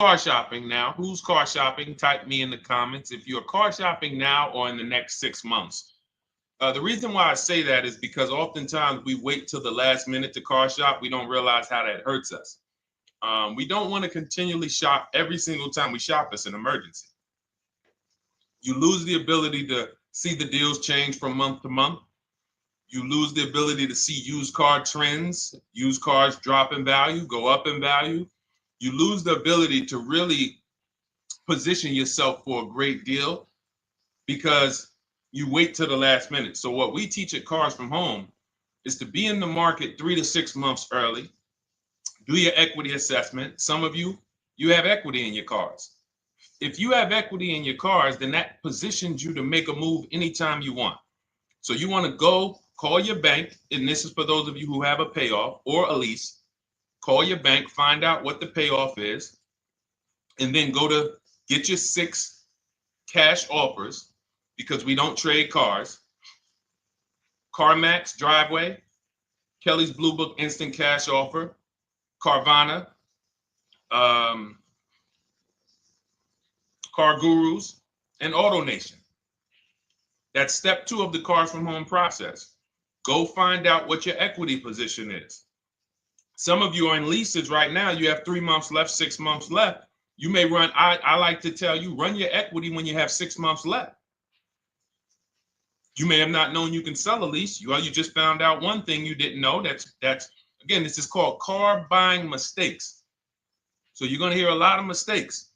car shopping now? Who's car shopping? Type me in the comments if you're car shopping now or in the next 6 months. The reason why I say that is because oftentimes we wait till the last minute to car shop. We don't realize how that hurts us. We don't want to continually shop every single time we shop. It's an emergency. You lose the ability to see the deals change from month to month. You lose the ability to see used car trends, used cars drop in value, go up in value. You lose the ability to really position yourself for a great deal because you wait till the last minute. So what we teach at Cars from Home is to be in the market 3 to 6 months early. Do your equity assessment. Some of you have equity in your cars. If you have equity in your cars, then that positions you to make a move anytime you want. So you want to go call your bank, and this is for those of you who have a payoff or a lease. Call your bank, find out what the payoff is, and then go to get your 6 cash offers, because we don't trade cars. CarMax Driveway, Kelly's Blue Book Instant Cash Offer, Carvana, Car Gurus, and AutoNation. That's step 2 of the Cars from Home process. Go find out what your equity position is. Some of you are in leases right now. You have 3 months left, 6 months left. You may run, I like to tell you, run your equity when you have 6 months left. You may have not known you can sell a lease. You just found out one thing you didn't know. That's again, this is called car buying mistakes. So you're going to hear a lot of mistakes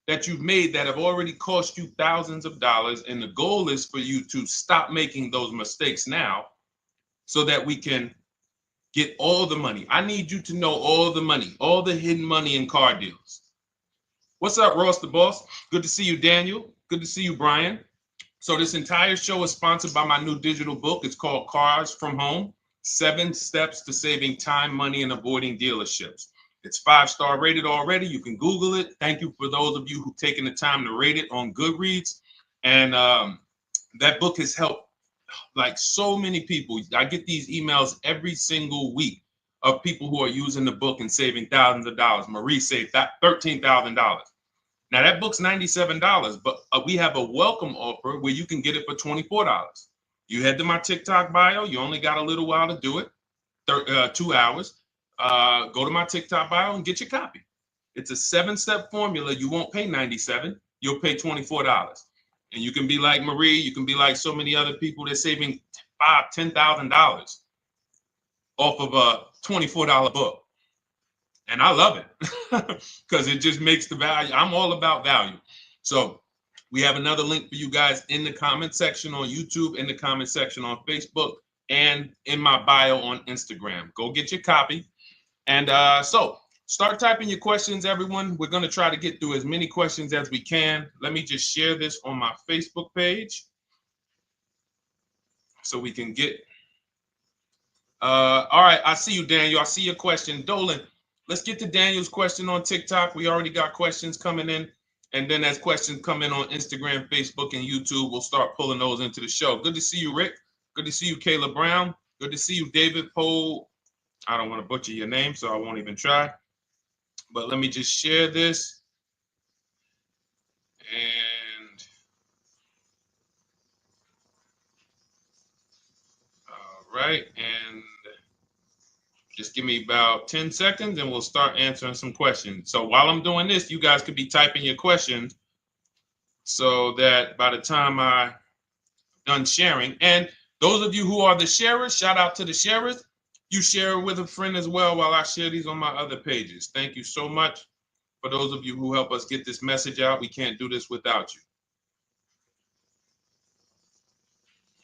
that you've made that have already cost you thousands of dollars. And the goal is for you to stop making those mistakes now so that we can get all the money. I need you to know all the money, all the hidden money in car deals. What's up, Ross the Boss? Good to see you, Daniel. Good to see you, Brian. So this entire show is sponsored by my new digital book. It's called Cars from Home, 7 Steps to Saving Time, Money, and Avoiding Dealerships. It's 5-star rated already. You can Google it. Thank you for those of you who've taken the time to rate it on Goodreads. And that book has helped like so many people. I get these emails every single week of people who are using the book and saving thousands of dollars. Marie saved $13,000. Now that book's $97, but we have a welcome offer where you can get it for $24. You head to my TikTok bio. You only got a little while to do it, 2 hours. Go to my TikTok bio and get your copy. It's a 7-step formula. You won't pay $97. You'll pay $24. And you can be like Marie. You can be like so many other people. They're saving $5,000, $10,000 off of a $24 book. And I love it because it just makes the value. I'm all about value. So we have another link for you guys in the comment section on YouTube, in the comment section on Facebook, and in my bio on Instagram. Go get your copy. And so start typing your questions, everyone. We're going to try to get through as many questions as we can. Let me just share this on my Facebook page so we can get. All right. I see you, Daniel. I see your question. Dolan, let's get to Daniel's question on TikTok. We already got questions coming in. And then as questions come in on Instagram, Facebook, and YouTube, we'll start pulling those into the show. Good to see you, Rick. Good to see you, Kayla Brown. Good to see you, David Poe. I don't want to butcher your name, so I won't even try. But let me just share this. And all right. And just give me about 10 seconds and we'll start answering some questions. So while I'm doing this, you guys could be typing your questions so that by the time I'm done sharing, and those of you who are the sharers, shout out to the sharers. You share it with a friend as well while I share these on my other pages. Thank you so much for those of you who help us get this message out. We can't do this without you.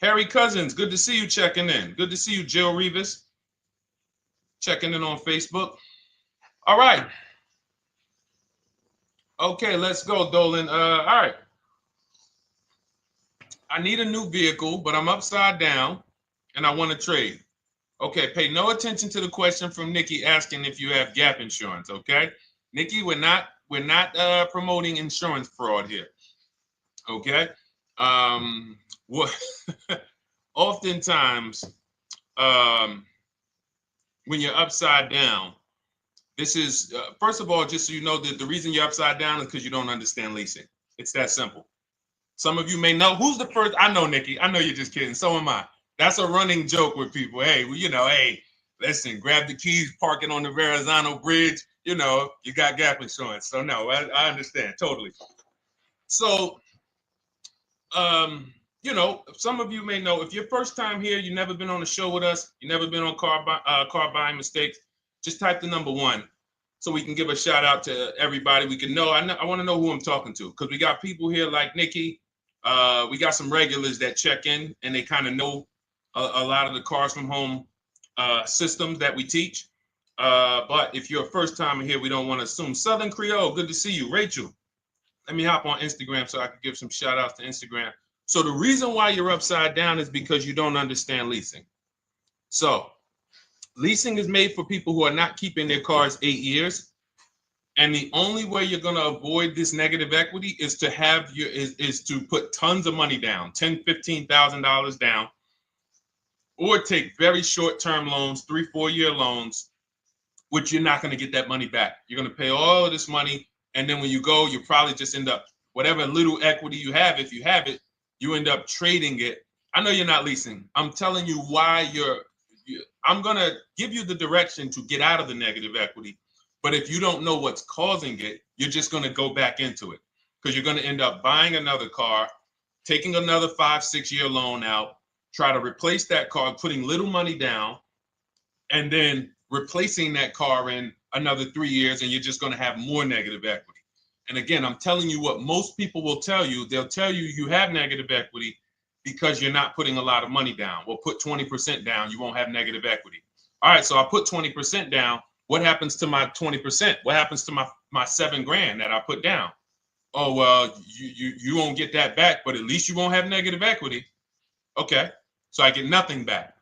Harry Cousins, good to see you checking in. Good to see you, Jill Rivas, checking in on Facebook. All right. Okay, let's go, Dolan. All right. I need a new vehicle, but I'm upside down and I want to trade. Okay, pay no attention to the question from Nikki asking if you have gap insurance, okay? Nikki, we're not promoting insurance fraud here, okay? What oftentimes when you're upside down, This is, first of all, just so you know, that the reason you're upside down is because you don't understand leasing. It's that simple. Some of you may know who's the first. I know, Nikki. I know you're just kidding. So am I. That's a running joke with people. Hey, well, hey, listen, grab the keys, parking on the Verrazano Bridge. You got gap insurance. So no, I understand totally. So, some of you may know if you're first time here, you've never been on a show with us, you've never been on car buying mistakes. Just type the number 1. So we can give a shout out to everybody. We can know. I want to know who I'm talking to because we got people here like Nikki. We got some regulars that check in and they kind of know a lot of the cars from home systems that we teach. But if you're a first timer here, we don't want to assume. Southern Creole, good to see you. Rachel, let me hop on Instagram so I can give some shout outs to Instagram. So the reason why you're upside down is because you don't understand leasing. So leasing is made for people who are not keeping their cars 8 years. And the only way you're going to avoid this negative equity is to is to put tons of money down, $10,000, $15,000 down, or take very short-term loans, 3-4 year loans, which you're not going to get that money back. You're going to pay all of this money. And then when you go, you probably just end up, whatever little equity you have, if you have it, you end up trading it. I know you're not leasing. I'm telling you why I'm going to give you the direction to get out of the negative equity. But if you don't know what's causing it, you're just going to go back into it because you're going to end up buying another car, taking another 5-6 year loan out, try to replace that car, putting little money down, and then replacing that car in another 3 years, and you're just going to have more negative equity. And again, I'm telling you what most people will tell you. They'll tell you you have negative equity because you're not putting a lot of money down. Well, put 20% down, you won't have negative equity. All right, so I put 20% down. What happens to my 20%? What happens to my $7,000 that I put down? Oh, well, you won't get that back, but at least you won't have negative equity. Okay, so I get nothing back.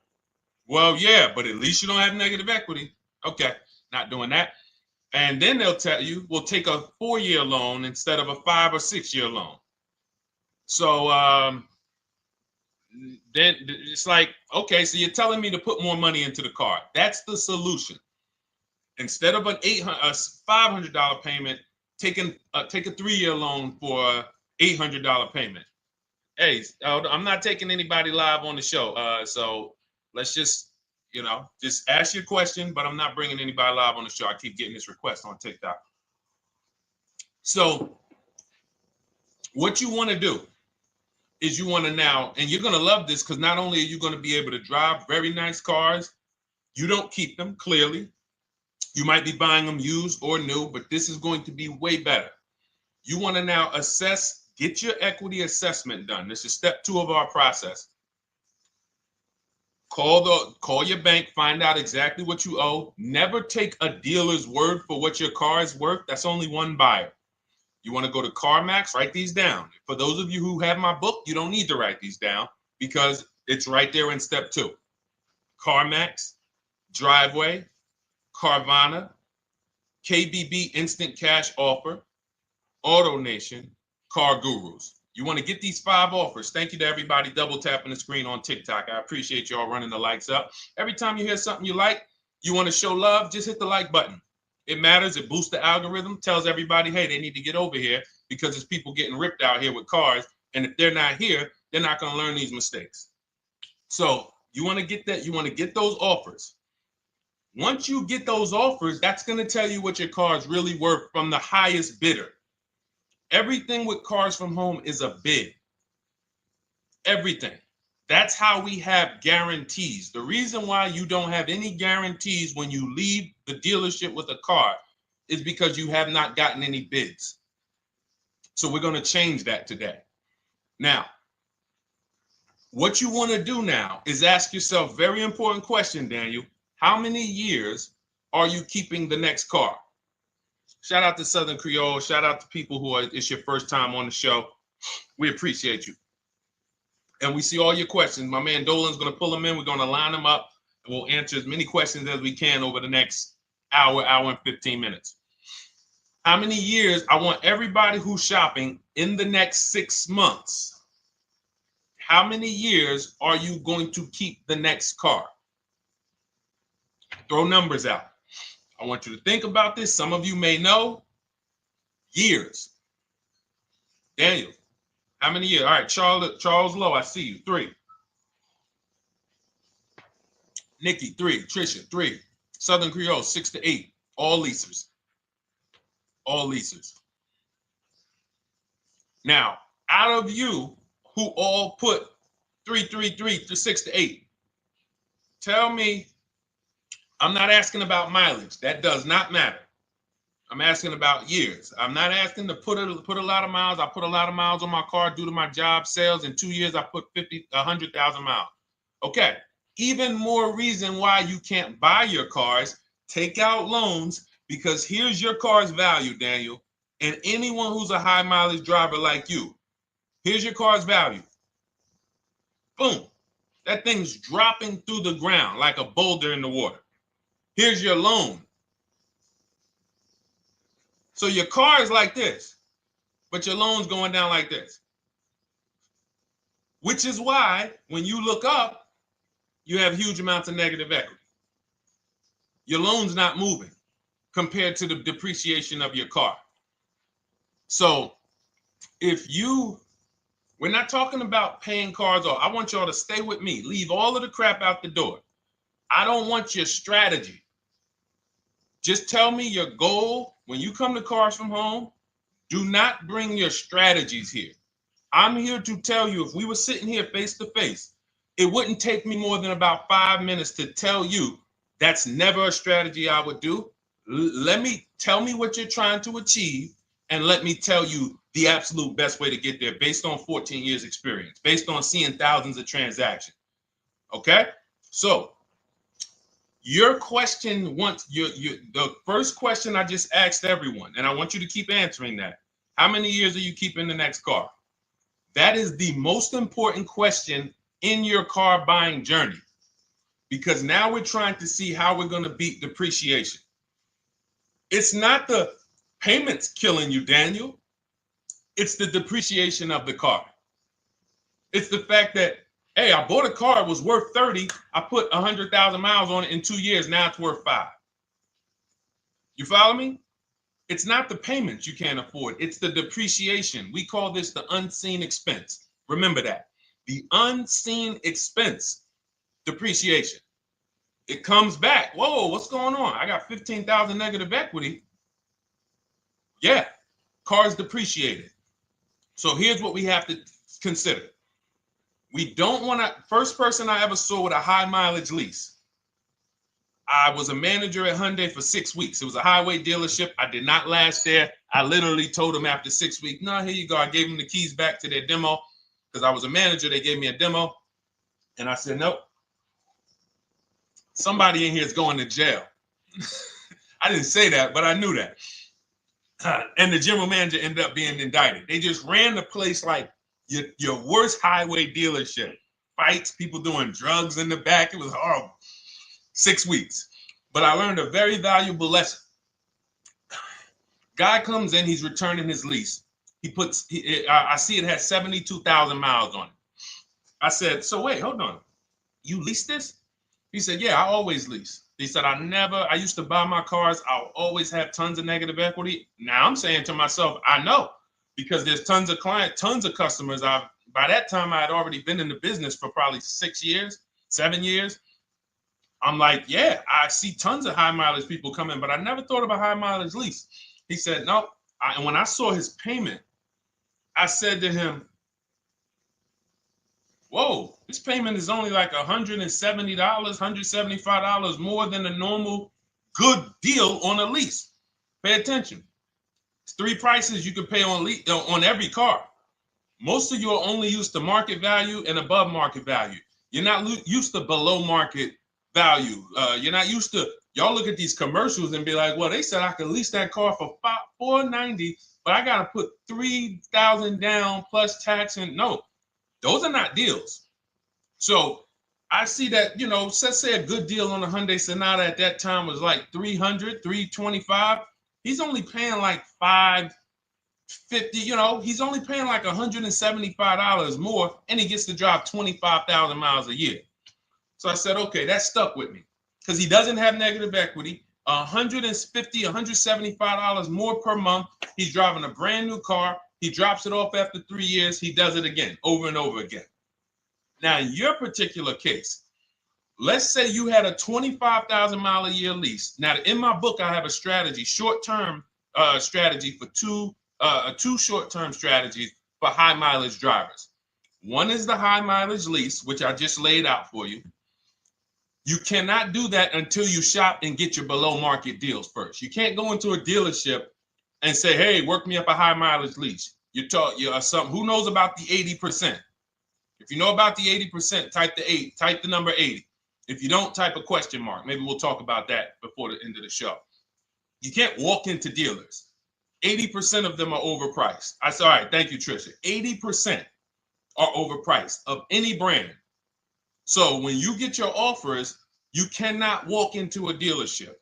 Well, yeah, but at least you don't have negative equity. Okay, not doing that. And then they'll tell you, we'll take a 4-year loan instead of a 5 or 6 year loan. So then it's like, okay, so you're telling me to put more money into the car. That's the solution. Instead of a $500 payment, take a 3-year loan for a $800 payment. Hey, I'm not taking anybody live on the show. So let's just ask your question, but I'm not bringing anybody live on the show. I keep getting this request on TikTok. So what you want to do is you want to now, and you're going to love this because not only are you going to be able to drive very nice cars, you don't keep them clearly. You might be buying them used or new, but this is going to be way better. You want to now get your equity assessment done. This is step 2 of our process. Call your bank, find out exactly what you owe. Never take a dealer's word for what your car is worth. That's only one buyer. You want to go to CarMax, write these down. For those of you who have my book, you don't need to write these down because it's right there in step 2. CarMax, Driveway, Carvana, KBB Instant Cash Offer, AutoNation, Car Gurus. You want to get these 5 offers. Thank you to everybody double tapping the screen on TikTok. I appreciate y'all running the likes up. Every time you hear something you like, you want to show love, just hit the like button. It matters. It boosts the algorithm, tells everybody, hey, they need to get over here because there's people getting ripped out here with cars. And if they're not here, they're not going to learn these mistakes. So you want to get that. You want to get those offers. Once you get those offers, that's going to tell you what your car is really worth from the highest bidder. Everything with Cars from Home is a bid. Everything. That's how we have guarantees. The reason why you don't have any guarantees when you leave the dealership with a car is because you have not gotten any bids. So we're going to change that today. Now, what you want to do now is ask yourself, very important question, Daniel. How many years are you keeping the next car? Shout out to Southern Creole. Shout out to people it's your first time on the show. We appreciate you. And we see all your questions. My man Dolan's going to pull them in. We're going to line them up. And we'll answer as many questions as we can over the next hour and 15 minutes. How many years? I want everybody who's shopping in the next 6 months. How many years are you going to keep the next car? Throw numbers out. I want you to think about this. Some of you may know. Years. Daniel, how many years? All right, Charles Lowe, I see you. 3. Nikki, 3. Trisha, 3. Southern Creole, 6 to 8. All leasers. All leasers. Now, out of you who all put 3 to 6 to 8, tell me, I'm not asking about mileage. That does not matter. I'm asking about years. I'm not asking to put a lot of miles. I put a lot of miles on my car due to my job sales. In 2 years, I put 100,000 miles. Okay. Even more reason why you can't buy your cars. Take out loans, because here's your car's value, Daniel. And anyone who's a high mileage driver like you, here's your car's value. Boom. That thing's dropping through the ground like a boulder in the water. Here's your loan. So your car is like this, but your loan's going down like this. Which is why when you look up, you have huge amounts of negative equity. Your loan's not moving compared to the depreciation of your car. So we're not talking about paying cars off. I want y'all to stay with me. Leave all of the crap out the door. I don't want your strategy. Just tell me your goal. When you come to Cars from Home, do not bring your strategies here. I'm here to tell you, if we were sitting here face to face, it wouldn't take me more than about 5 minutes to tell you that's never a strategy I would do. Tell me what you're trying to achieve, and let me tell you the absolute best way to get there based on 14 years experience, based on seeing thousands of transactions. Okay? So your question, the first question I just asked everyone, and I want you to keep answering that. How many years are you keeping the next car? That is the most important question in your car buying journey, because now we're trying to see how we're going to beat depreciation. It's not the payments killing you, Daniel. It's the depreciation of the car. It's the fact that, hey, I bought a car, it was worth 30. I put 100,000 miles on it in 2 years. Now it's worth 5. You follow me? It's not the payments you can't afford. It's the depreciation. We call this the unseen expense. Remember that. The unseen expense, depreciation. It comes back. Whoa, what's going on? I got 15,000 negative equity. Yeah, car's depreciated. So here's what we have to consider. We don't want to, first person I ever saw with a high mileage lease. I was a manager at Hyundai for 6 weeks. It was a highway dealership. I did not last there. I literally told them after 6 weeks, no, here you go. I gave them the keys back to their demo because I was a manager. They gave me a demo. And I said, nope. Somebody in here is going to jail. I didn't say that, but I knew that. And the general manager ended up being indicted. They just ran the place like your worst highway dealership. Fights, people doing drugs in the back. It was horrible. 6 weeks. But I learned a very valuable lesson. Guy comes in, he's returning his lease. I see it has 72,000 miles on it. I said, so wait, hold on. You leased this? He said, yeah, I always lease. He said, I used to buy my cars. I'll always have tons of negative equity. Now I'm saying to myself, I know, because there's tons of clients, tons of customers. By that time, I had already been in the business for probably 6 years, 7 years. I'm like, yeah, I see tons of high mileage people coming, but I never thought of a high mileage lease. He said, no. And when I saw his payment, I said to him, whoa, this payment is only like $170, $175 more than a normal good deal on a lease. Pay attention. It's 3 prices you can pay on every car. Most of you are only used to market value and above market value. You're not used to below market value. You're not used to, y'all look at these commercials and be like, well, they said I could lease that car for $490, but I got to put $3,000 down plus tax. And no, those are not deals. So I see that, let's say a good deal on a Hyundai Sonata at that time was like $300, $325. He's only paying like $550, he's only paying like $175 more, and he gets to drive 25,000 miles a year. So I said, okay, that stuck with me because he doesn't have negative equity. $150, $175 more per month. He's driving a brand new car. He drops it off after 3 years. He does it again, over and over again. Now, in your particular case, let's say you had a 25,000 mile a year lease. Now, in my book, I have a strategy, short-term strategy for two short-term strategies for high mileage drivers. One is the high mileage lease, which I just laid out for you. You cannot do that until you shop and get your below market deals first. You can't go into a dealership and say, hey, work me up a high mileage lease. You something. Who knows about the 80%? If you know about the 80%, type the number 80. If you don't, type a question mark. Maybe we'll talk about that before the end of the show. You can't walk into dealers. 80% of them are overpriced. I said, all right, thank you, Trisha. 80% are overpriced of any brand. So when you get your offers, you cannot walk into a dealership.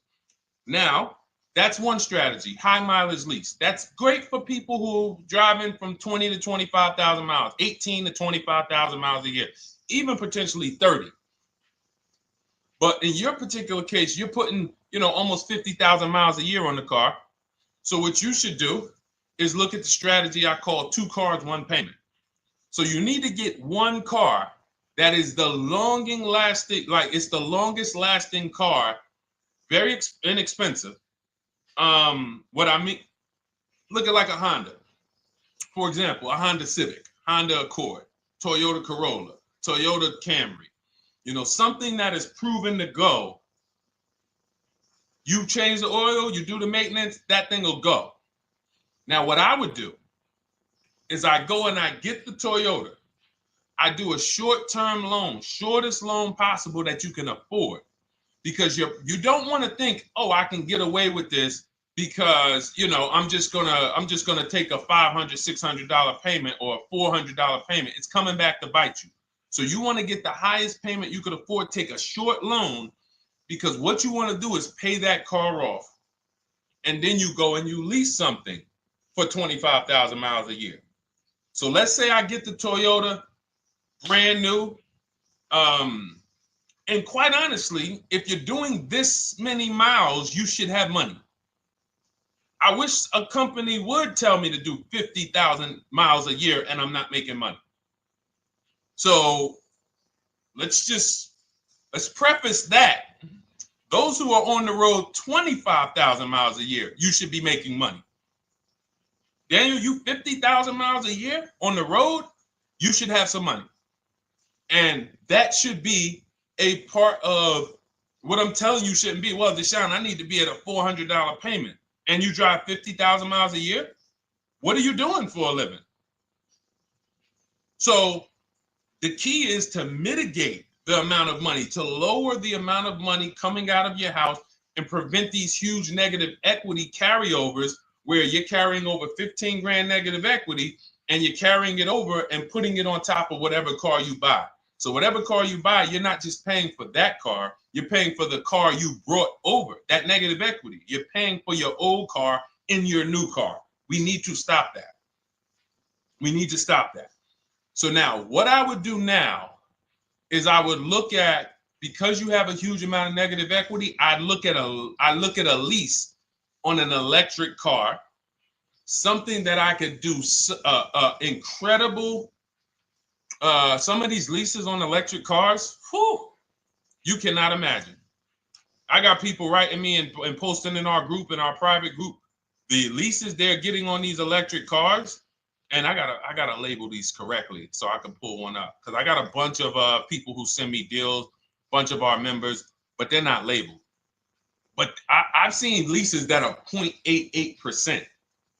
Now, that's one strategy, high mileage lease. That's great for people who are driving from 20 to 25,000 miles, 18 to 25,000 miles a year, even potentially 30. But in your particular case, you're putting, almost 50,000 miles a year on the car. So what you should do is look at the strategy I call 2 cars, 1 payment. So you need to get one car that is the longest lasting car, very inexpensive. What I mean, look at like a Honda. For example, a Honda Civic, Honda Accord, Toyota Corolla, Toyota Camry. Something that is proven to go. You change the oil, you do the maintenance, that thing will go. Now, what I would do is I go and I get the Toyota. I do a short-term loan, shortest loan possible that you can afford, because you don't want to think, oh, I can get away with this because I'm just gonna take a $500, $600 payment or a $400 payment. It's coming back to bite you. So you want to get the highest payment you could afford, take a short loan, because what you want to do is pay that car off, and then you go and you lease something for 25,000 miles a year. So let's say I get the Toyota brand new. And quite honestly, if you're doing this many miles, you should have money. I wish a company would tell me to do 50,000 miles a year and I'm not making money. So let's preface that. Those who are on the road 25,000 miles a year, you should be making money. Daniel, you 50,000 miles a year on the road, you should have some money. And that should be a part of what I'm telling you shouldn't be. Well, Deshone, I need to be at a $400 payment. And you drive 50,000 miles a year? What are you doing for a living? So the key is to mitigate the amount of money, to lower the amount of money coming out of your house and prevent these huge negative equity carryovers where you're carrying over 15 grand negative equity and you're carrying it over and putting it on top of whatever car you buy. So whatever car you buy, you're not just paying for that car, you're paying for the car you brought over, that negative equity. You're paying for your old car in your new car. We need to stop that. We need to stop that. So now what I would do now is I would look at, because you have a huge amount of negative equity, I look at a lease on an electric car, something that I could do incredible. Some of these leases on electric cars, you cannot imagine. I got people writing me and posting in our group, in our private group, the leases they're getting on these electric cars. And I gotta label these correctly so I can pull one up, because I got a bunch of people who send me deals, bunch of our members, but they're not labeled. But I've seen leases that are 0.88%,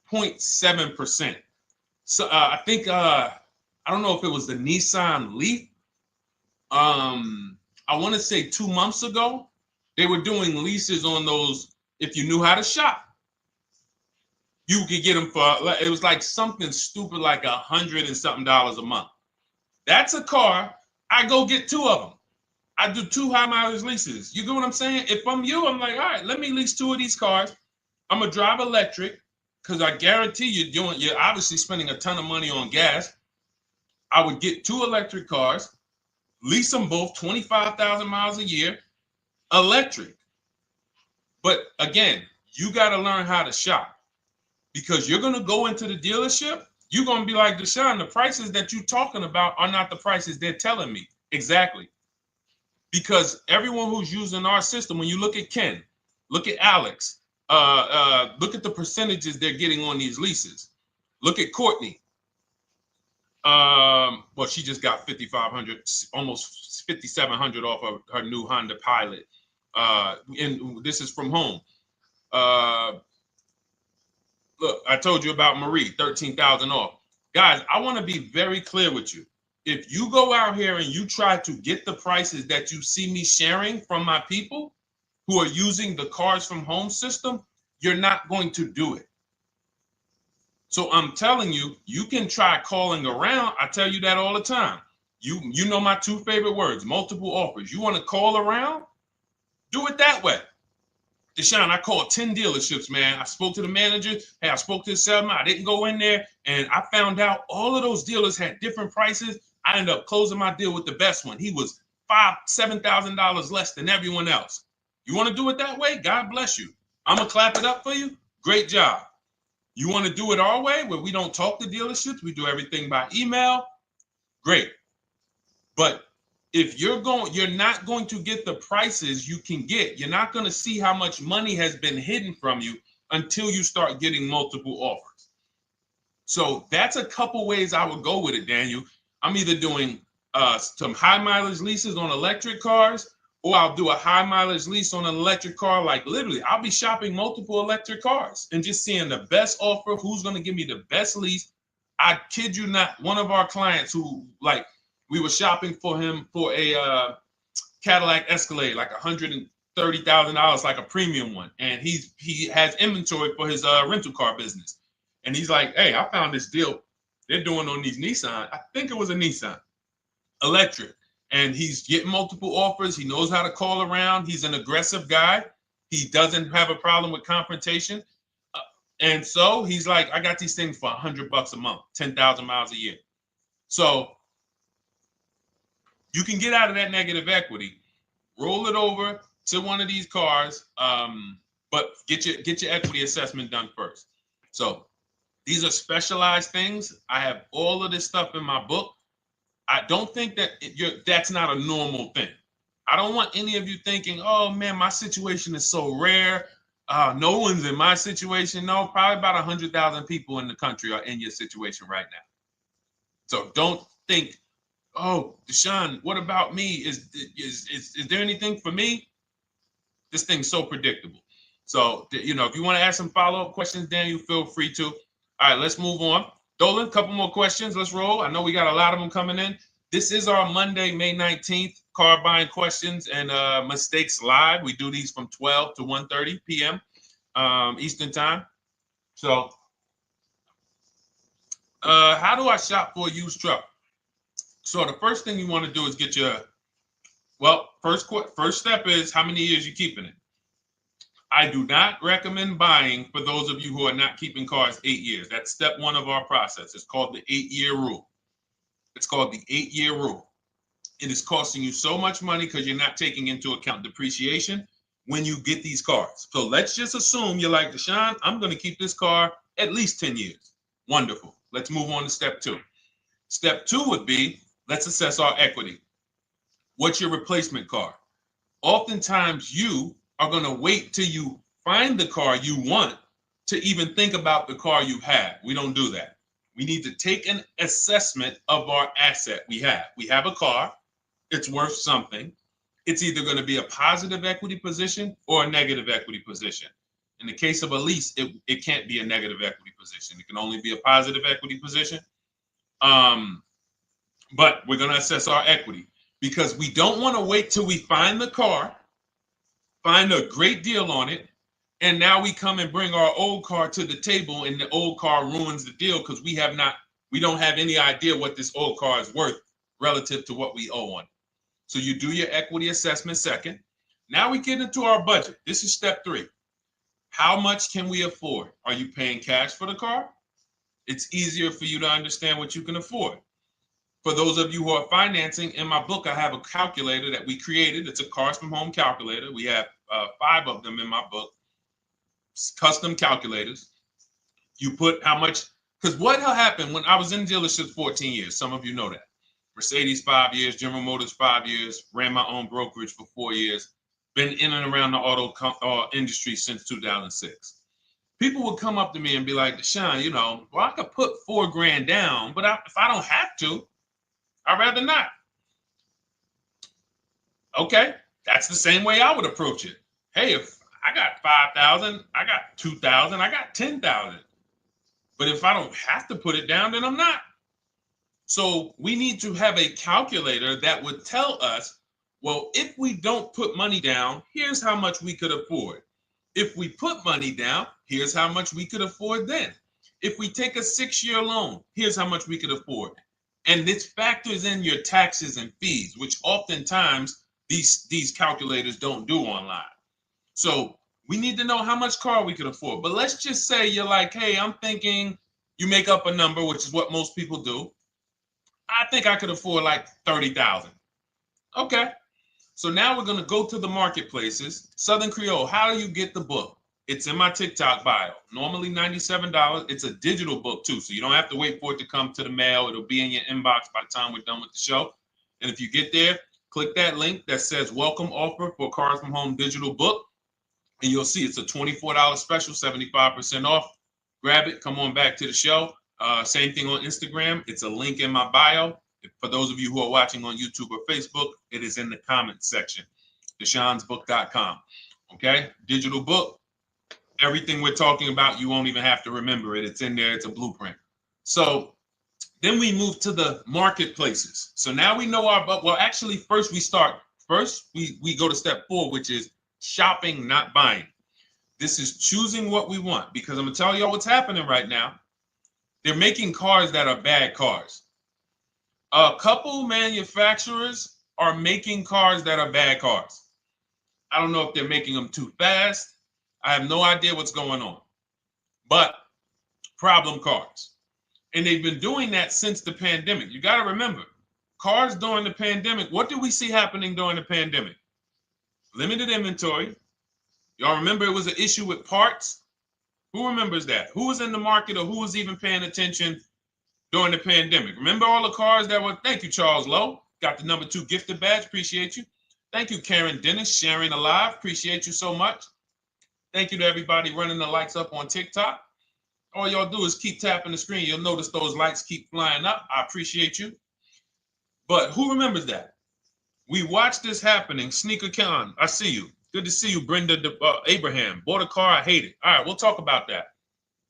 0.7%. So I think I don't know if it was the Nissan Leaf. I want to say 2 months ago, they were doing leases on those. If you knew how to shop, you could get them for, it was like something stupid like $100 and something a month. That's a car. I go get 2 of them. I do 2 high mileage leases. You get what I'm saying? If I'm you, I'm like, all right, let me lease 2 of these cars. I'm gonna drive electric, because I guarantee you're obviously spending a ton of money on gas. I would get 2 electric cars, lease them both 25,000 miles a year, electric. But again, you got to learn how to shop, because you're going to go into the dealership. You're going to be like, Deshone, the prices that you're talking about are not the prices they're telling me. Exactly. Because everyone who's using our system, when you look at Ken, look at Alex, look at the percentages they're getting on these leases. Look at Courtney. Well, she just got 5,500, almost 5,700 off of her new Honda Pilot. And this is from home. Look, I told you about Marie, 13,000 off. Guys, I want to be very clear with you. If you go out here and you try to get the prices that you see me sharing from my people who are using the Cars from Home system, you're not going to do it. So I'm telling you, you can try calling around. I tell you that all the time. You know my two favorite words, multiple offers. You want to call around? Do it that way. Deshone, I called 10 dealerships, man. I spoke to the manager. Hey, I spoke to the salesman. I didn't go in there, and I found out all of those dealers had different prices. I ended up closing my deal with the best one. He was $7,000 less than everyone else. You want to do it that way? God bless you. I'm going to clap it up for you. Great job. You want to do it our way, where we don't talk to dealerships? We do everything by email? Great. But if you're not going to get the prices you can get. You're not going to see how much money has been hidden from you until you start getting multiple offers. So that's a couple ways I would go with it, Daniel. I'm either doing some high mileage leases on electric cars, or I'll do a high mileage lease on an electric car. Like literally, I'll be shopping multiple electric cars and just seeing the best offer, who's going to give me the best lease. I kid you not, one of our clients who, like, we were shopping for him for a Cadillac Escalade, like $130,000, like a premium one. And he has inventory for his rental car business. And he's like, hey, I found this deal they're doing on these Nissan. I think it was a Nissan electric. And he's getting multiple offers. He knows how to call around. He's an aggressive guy. He doesn't have a problem with confrontation. And so he's like, I got these things for $100 a month, 10,000 miles a year. So you can get out of that negative equity, roll it over to one of these cars, but get your equity assessment done first. So these are specialized things. I have all of this stuff in my book. I don't think that that's not a normal thing. I don't want any of you thinking, oh man, my situation is so rare. No one's in my situation. No, probably about 100,000 people in the country are in your situation right now. So don't think, oh, Deshone, what about me? Is there anything for me? This thing's so predictable. So, if you want to ask some follow-up questions, Daniel, feel free to. All right, let's move on. Dolan, a couple more questions. Let's roll. I know we got a lot of them coming in. This is our Monday, May 19th, car buying questions and mistakes live. We do these from 12 to 1:30 p.m. Eastern time. So, how do I shop for a used truck? So the first thing you want to do is get your, first step is how many years you keeping it. I do not recommend buying for those of you who are not keeping cars 8 years. That's step one of our process. It's called the 8-year rule. It's called the 8-year rule. It is costing you so much money because you're not taking into account depreciation when you get these cars. So let's just assume you're like, Deshone, I'm going to keep this car at least 10 years. Wonderful. Let's move on to step two. Step two would be, let's assess our equity. What's your replacement car? Oftentimes you are going to wait till you find the car you want to even think about the car you have. We don't do that. We need to take an assessment of our asset we have. We have a car. It's worth something. It's either going to be a positive equity position or a negative equity position. In the case of a lease, it can't be a negative equity position. It can only be a positive equity position. But we're going to assess our equity because we don't want to wait till we find the car, find a great deal on it, and now we come and bring our old car to the table and the old car ruins the deal because we don't have any idea what this old car is worth relative to what we owe on it. So you do your equity assessment second. Now we get into our budget. This is step three. How much can we afford? Are you paying cash for the car? It's easier for you to understand what you can afford. For those of you who are financing, in my book, I have a calculator that we created. It's a Cars from Home calculator. We have 5 of them in my book, custom calculators. You put how much, because what happened when I was in dealerships 14 years, some of you know that. Mercedes 5 years, General Motors 5 years, ran my own brokerage for 4 years, been in and around the auto industry since 2006. People would come up to me and be like, Deshone, well, I could put $4,000 down, but if I don't have to, I'd rather not. Okay, that's the same way I would approach it. Hey, if I got 5,000, I got 2,000, I got 10,000. But if I don't have to put it down, then I'm not. So we need to have a calculator that would tell us, well, if we don't put money down, here's how much we could afford. If we put money down, here's how much we could afford then. If we take a 6-year loan, here's how much we could afford. And this factors in your taxes and fees, which oftentimes these calculators don't do online. So we need to know how much car we could afford. But let's just say you're like, hey, I'm thinking, you make up a number, which is what most people do. I think I could afford like 30,000. Okay. So now we're going to go to the marketplaces. Southern Creole, how do you get the book? It's in my TikTok bio. Normally $97. It's a digital book too, so you don't have to wait for it to come to the mail. It'll be in your inbox by the time we're done with the show. And if you get there, click that link that says welcome offer for Cars from Home digital book. And you'll see it's a $24 special, 75% off. Grab it. Come on back to the show. Same thing on Instagram. It's a link in my bio. For those of you who are watching on YouTube or Facebook, it is in the comments section, deshonesbook.com. Okay, digital book. Everything we're talking about, you won't even have to remember it. It's in there. It's a blueprint. So then we move to the marketplaces. So now we know well, actually, first we go to step 4, which is shopping, not buying. This is choosing what we want, because I'm going to tell y'all what's happening right now. They're making cars that are bad cars. A couple manufacturers are making cars that are bad cars. I don't know if they're making them too fast. I have no idea what's going on. But problem cars. And they've been doing that since the pandemic. You got to remember, cars during the pandemic, what did we see happening during the pandemic? Limited inventory. Y'all remember it was an issue with parts? Who remembers that? Who was in the market, or who was even paying attention during the pandemic? Remember all the cars that were, thank you, Charles Lowe. Got the number 2 gifted badge. Appreciate you. Thank you, Karen Dennis, sharing alive. Appreciate you so much. Thank you to everybody running the likes up on TikTok. All y'all do is keep tapping the screen. You'll notice those likes keep flying up. I appreciate you. But who remembers that? We watched this happening. Sneaker Con, I see you. Good to see you, Brenda Abraham. Bought a car, I hate it. All right, we'll talk about that.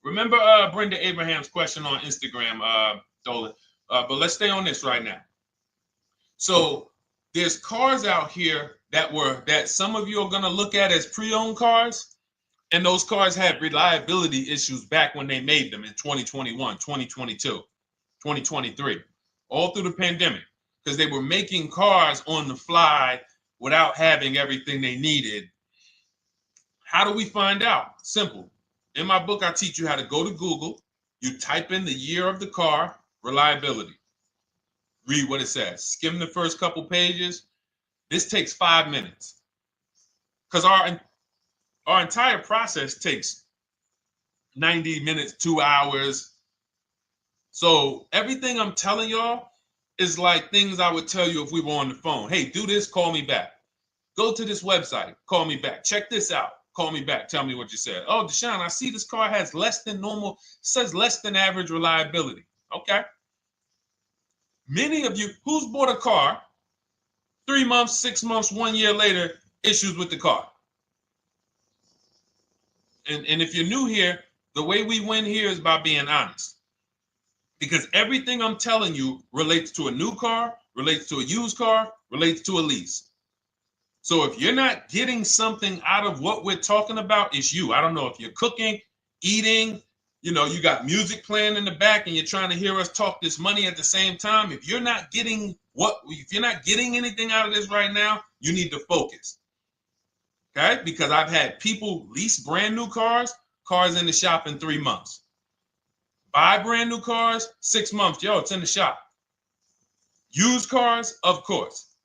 Remember Brenda Abraham's question on Instagram, Dolan. But let's stay on this right now. So there's cars out here that some of you are going to look at as pre-owned cars. And those cars had reliability issues back when they made them in 2021, 2022, 2023, all through the pandemic, because they were making cars on the fly without having everything they needed. How do we find out? Simple. In my book, I teach you how to go to Google. You type in the year of the car, reliability. Read what it says. Skim the first couple pages. This takes 5 minutes, because our entire process takes 90 minutes, 2 hours. So everything I'm telling y'all is like things I would tell you if we were on the phone. Hey, do this, call me back. Go to this website, call me back. Check this out, call me back. Tell me what you said. Oh, Deshone, I see this car has less than normal, says less than average reliability. Okay. Many of you, who's bought a car 3 months, 6 months, 1 year later, issues with the car? And if you're new here, the way we win here is by being honest. Because everything I'm telling you relates to a new car, relates to a used car, relates to a lease. So if you're not getting something out of what we're talking about, it's you. I don't know if you're cooking, eating, you got music playing in the back and you're trying to hear us talk this money at the same time. If you're not getting anything out of this right now, you need to focus. Okay, because I've had people lease brand new cars in the shop in 3 months. Buy brand new cars, 6 months. Yo, it's in the shop. Used cars, of course.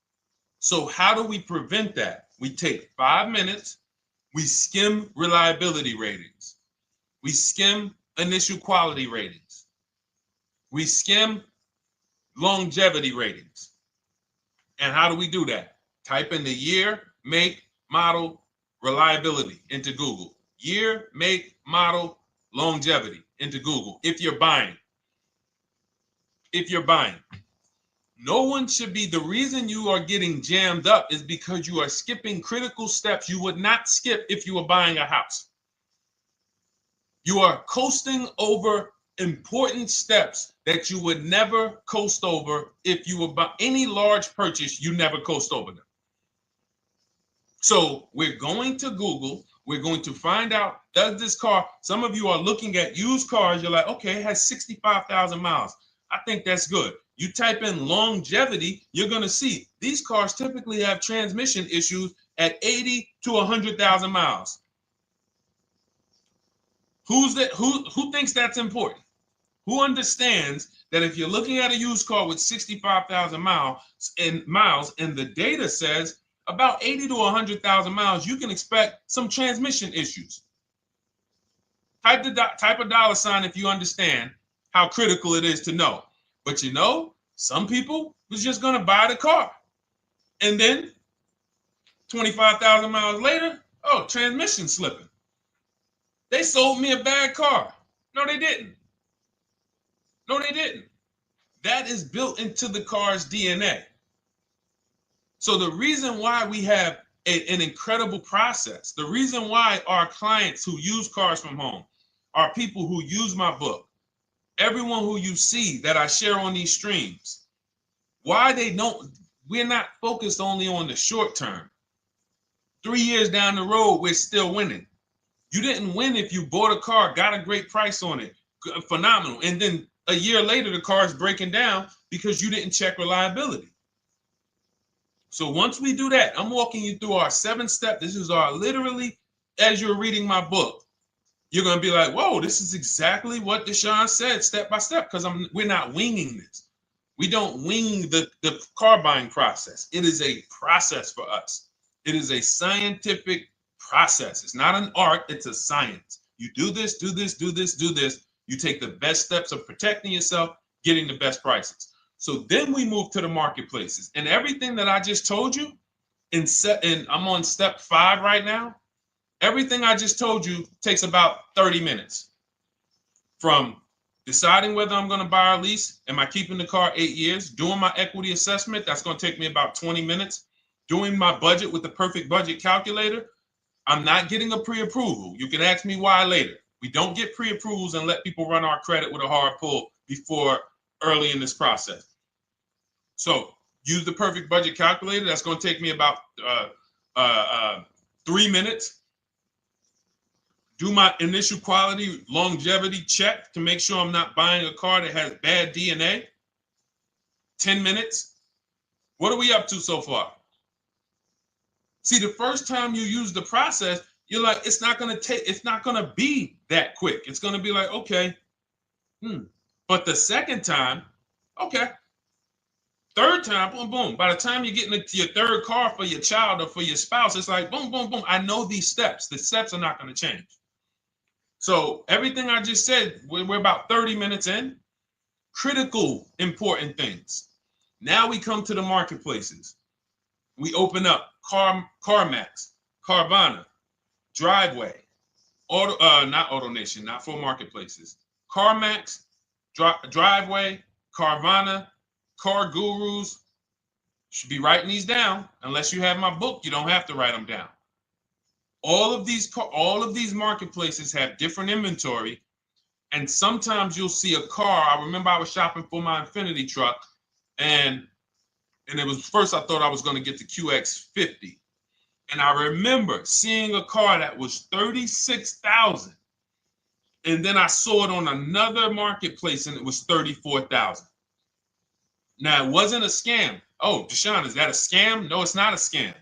So how do we prevent that? We take 5 minutes We skim reliability ratings. We skim initial quality ratings. We skim longevity ratings. And how do we do that? Type in the year, make, model, reliability into Google. Year, make, model, longevity into Google. If you're buying. No one should be, the reason you are getting jammed up is because you are skipping critical steps you would not skip if you were buying a house. You are coasting over important steps that you would never coast over if you were buying any large purchase. You never coast over them. So we're going to Google. We're going to find out, does this car, some of you are looking at used cars. You're like, okay, it has 65,000 miles. I think that's good. You type in longevity, you're going to see these cars typically have transmission issues at 80 to 100,000 miles. Who thinks that's important? Who understands that if you're looking at a used car with 65,000 miles and the data says about 80 to 100,000 miles, you can expect some transmission issues. Type a dollar sign if you understand how critical it is to know. But you know, some people was just going to buy the car. And then 25,000 miles later, oh, transmission slipping. They sold me a bad car. No, they didn't. That is built into the car's DNA. So the reason why we have an incredible process, the reason why our clients who use cars from home are people who use my book, everyone who you see that I share on these streams, we're not focused only on the short term. 3 years down the road, we're still winning. You didn't win if you bought a car, got a great price on it, phenomenal. And then a year later, the car is breaking down because you didn't check reliability. So once we do that, I'm walking you through our 7-step. This is our literally, as you're reading my book, you're going to be like, whoa, this is exactly what Deshone said, step by step, because we're not winging this. We don't wing the car buying process. It is a process for us. It is a scientific process. It's not an art, it's a science. You do this, do this, do this, do this. You take the best steps of protecting yourself, getting the best prices. So then we move to the marketplaces. And everything that I just told you, and I'm on step 5 right now, everything I just told you takes about 30 minutes. From deciding whether I'm going to buy or lease, am I keeping the car 8 years, doing my equity assessment, that's going to take me about 20 minutes, doing my budget with the perfect budget calculator. I'm not getting a pre-approval. You can ask me why later. We don't get pre-approvals and let people run our credit with a hard pull before early in this process. So use the perfect budget calculator. That's going to take me about 3 minutes. Do my initial quality longevity check to make sure I'm not buying a car that has bad DNA. 10 minutes. What are we up to so far? See, the first time you use the process, you're like, it's not going to be that quick. It's going to be like, okay. But the second time, okay. Third time, boom, boom. By the time you're getting into your third car for your child or for your spouse, it's like, boom, boom, boom. I know these steps. The steps are not going to change. So everything I just said, we're about 30 minutes in. Critical, important things. Now we come to the marketplaces. We open up CarMax, Carvana, Driveway, not AutoNation, not for marketplaces. CarMax, Driveway, Carvana, Car Gurus. Should be writing these down. Unless you have my book, you don't have to write them down. All of these marketplaces have different inventory, and sometimes you'll see a car. I remember I was shopping for my Infinity truck, and it was first I thought I was going to get the QX50, and I remember seeing a car that was $36,000, and then I saw it on another marketplace, and it was $34,000. Now it wasn't a scam. Oh, Deshone, is that a scam? No, it's not a scam.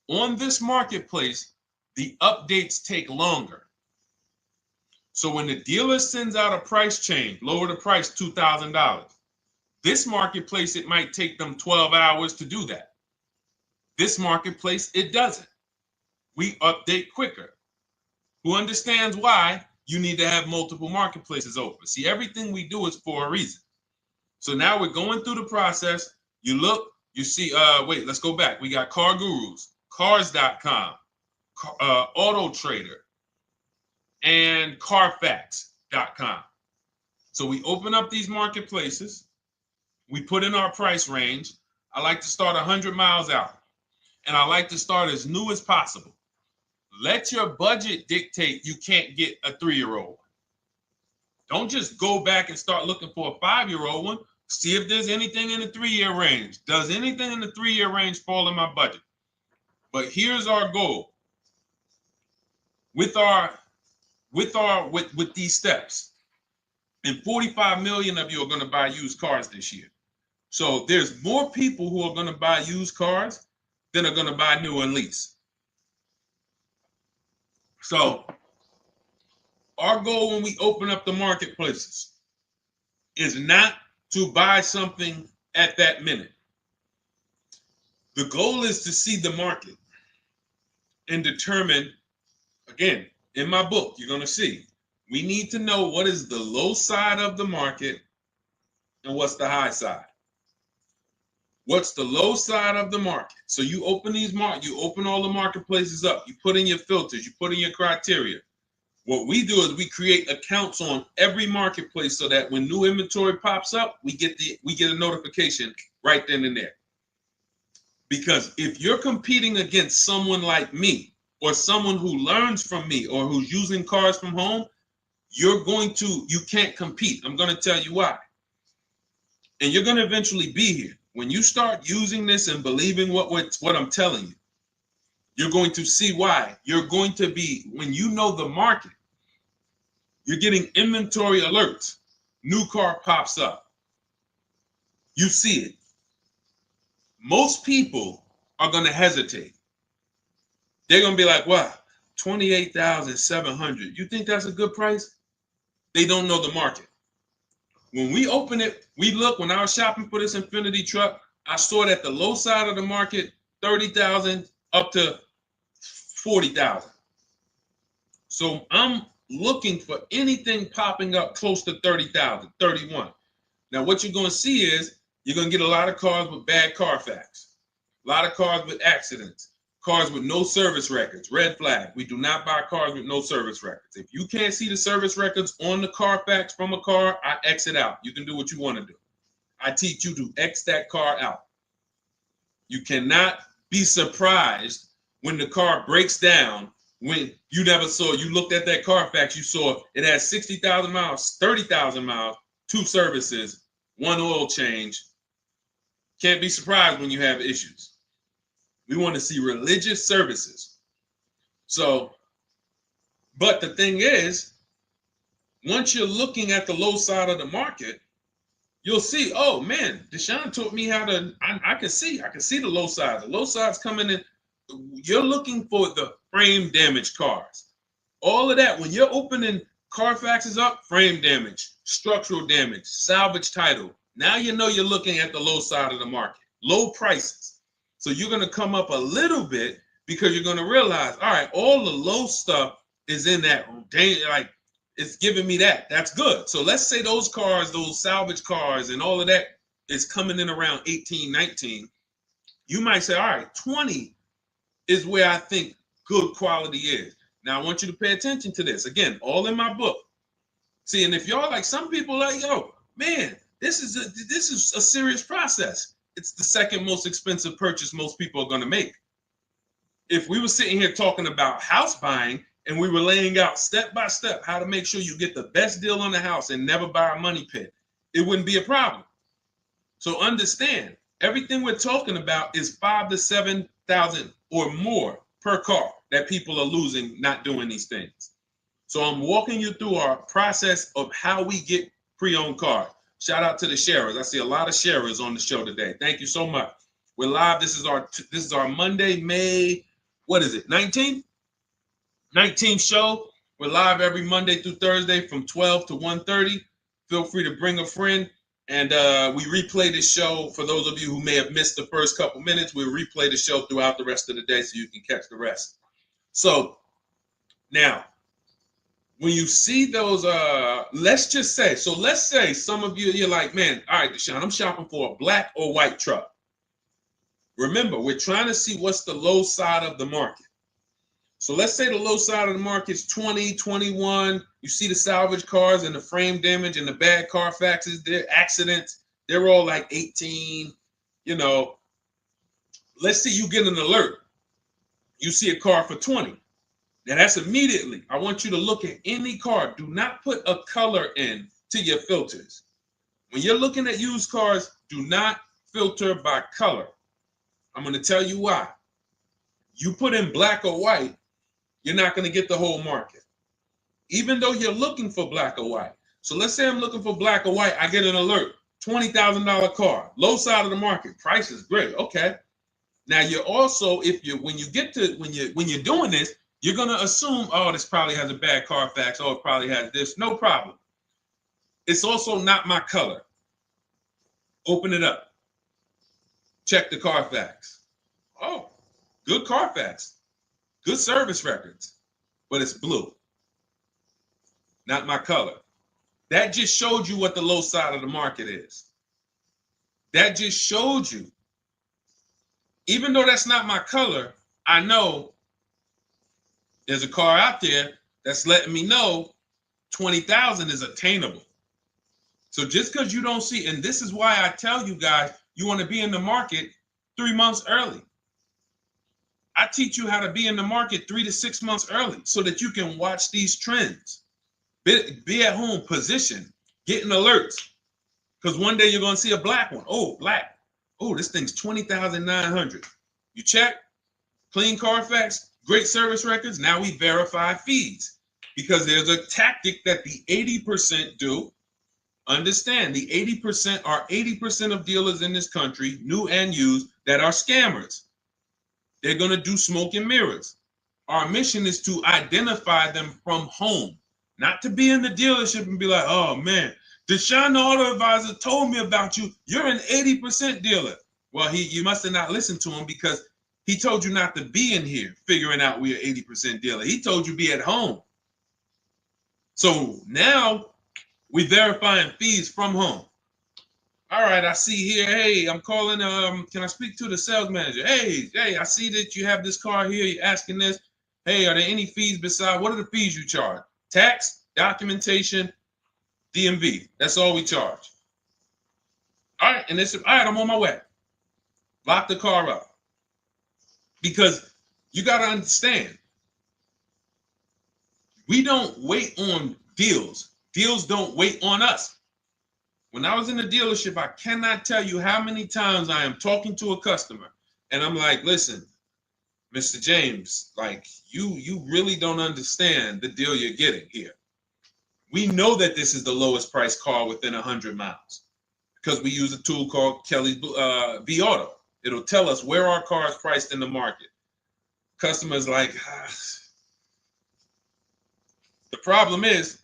On this marketplace, the updates take longer. So when the dealer sends out a price change, lower the price $2,000. This marketplace, it might take them 12 hours to do that. This marketplace, it doesn't. we update quicker. Who understands why you need to have multiple marketplaces open? See, everything we do is for a reason. So now we're going through the process. You look, you see, wait, let's go back. We got Car Gurus, Cars.com, Auto Trader, and Carfax.com. So we open up these marketplaces. We put in our price range. I like to start 100 miles out, and I like to start as new as possible. Let your budget dictate you can't get a 3-year-old. Don't just go back and start looking for a 5-year-old one. See if there's anything in the 3-year range. Does anything in the 3-year range fall in my budget? But here's our goal. With these steps, and 45 million of you are going to buy used cars this year. So there's more people who are going to buy used cars than are going to buy new and lease. So our goal when we open up the marketplaces is not to buy something at that minute. The goal is to see the market and determine, again, in my book, you're going to see, we need to know what is the low side of the market and what's the high side. What's the low side of the market? So you open you open all the marketplaces up. You put in your filters. You put in your criteria. What we do is we create accounts on every marketplace so that when new inventory pops up, we get a notification right then and there. Because if you're competing against someone like me or someone who learns from me or who's using cars from home, you can't compete. I'm going to tell you why. And you're going to eventually be here. When you start using this and believing what I'm telling you, you're going to see why. You're going to be, when you know the market, you're getting inventory alerts. New car pops up. You see it. Most people are going to hesitate. They're going to be like, wow, $28,700. You think that's a good price? They don't know the market. When we open it, we look, when I was shopping for this Infiniti truck, I saw it at the low side of the market, $30,000 up to $40,000. So I'm looking for anything popping up close to $30,000, $31,000. Now what you're going to see is you're going to get a lot of cars with bad Carfax, a lot of cars with accidents, cars with no service records, red flag. We do not buy cars with no service records. If you can't see the service records on the Carfax from a car, I exit out. You can do what you want to do. I teach you to X that car out. You cannot be surprised when the car breaks down when you looked at that Carfax, you saw it has 60,000 miles, 30,000 miles, 2 services, 1 oil change. Can't be surprised when you have issues. We want to see religious services. So, but the thing is, once you're looking at the low side of the market, you'll see, oh man, Deshone taught me how to, I can see the low side. The low side's coming in. You're looking for the frame damage cars. All of that, when you're opening Carfaxes up, frame damage, structural damage, salvage title. Now you know you're looking at the low side of the market, low prices. So you're going to come up a little bit because you're going to realize, all right, all the low stuff is in that, like, it's giving me that. That's good. So let's say those cars, those salvage cars and all of that is coming in around 18, 19. You might say, all right, 20 is where I think good quality is. Now I want you to pay attention to this. Again, all in my book. See, and if y'all like, some people like, yo, man, this is a serious process. It's the second most expensive purchase most people are going to make. If we were sitting here talking about house buying and we were laying out step by step how to make sure you get the best deal on the house and never buy a money pit, it wouldn't be a problem. So understand, everything we're talking about is 5,000 to 7,000 or more per car that people are losing not doing these things. So I'm walking you through our process of how we get pre-owned cars. Shout out to the sharers. I see a lot of sharers on the show today. Thank you so much. We're live. This is our Monday, May, what is it, 19th? 19th show. We're live every Monday through Thursday from 12 to 1:30. Feel free to bring a friend. And we replay this show. For those of you who may have missed the first couple minutes, we'll replay the show throughout the rest of the day so you can catch the rest. So now, when you see those, let's say some of you, you're like, man, all right, Deshone, I'm shopping for a black or white truck. Remember, we're trying to see what's the low side of the market. So let's say the low side of the market is 20, 21. You see the salvage cars and the frame damage and the bad Carfaxes, their accidents, they're all like 18. You know, let's say you get an alert. You see a car for 20. Now that's immediately. I want you to look at any car. Do not put a color in to your filters. When you're looking at used cars, do not filter by color. I'm going to tell you why. You put in black or white, you're not going to get the whole market, even though you're looking for black or white. So let's say I'm looking for black or white. I get an alert, $20,000 car, low side of the market, price is great. Okay. Now you're also, when you're doing this, you're going to assume, oh, this probably has a bad Carfax. Oh, it probably has this. No problem. It's also not my color. Open it up. Check the Carfax. Oh, good Carfax. Good service records. But it's blue. Not my color. That just showed you what the low side of the market is. That just showed you. Even though that's not my color, I know there's a car out there that's letting me know 20,000 is attainable. So just because you don't see, and this is why I tell you guys, you want to be in the market 3 months early. I teach you how to be in the market 3 to 6 months early so that you can watch these trends. Be at home, position, getting alerts. Because one day you're going to see a black one. Oh, black. Oh, this thing's 20,900. You check, clean Carfax, great service records. Now we verify fees because there's a tactic that the 80% do. Understand, the 80% are 80% of dealers in this country, new and used, that are scammers. They're going to do smoke and mirrors. Our mission is to identify them from home, not to be in the dealership and be like, oh man, Deshone the Auto Advisor told me about you. You're an 80% dealer. Well, you must have not listened to him because he told you not to be in here figuring out we're 80% dealer. He told you be at home. So now we verifying fees from home. All right, I see here, hey, I'm calling, can I speak to the sales manager? Hey, I see that you have this car here, you're asking this. Hey, are there any fees besides, what are the fees you charge? Tax, documentation, DMV, that's all we charge. All right, and all right, I'm on my way. Lock the car up. Because you got to understand, we don't wait on deals. Deals don't wait on us. When I was in the dealership, I cannot tell you how many times I am talking to a customer and I'm like, listen, Mr. James, like you really don't understand the deal you're getting here. We know that this is the lowest price car within 100 miles because we use a tool called Kelly's V Auto. It'll tell us where our car is priced in the market. Customers like, The problem is,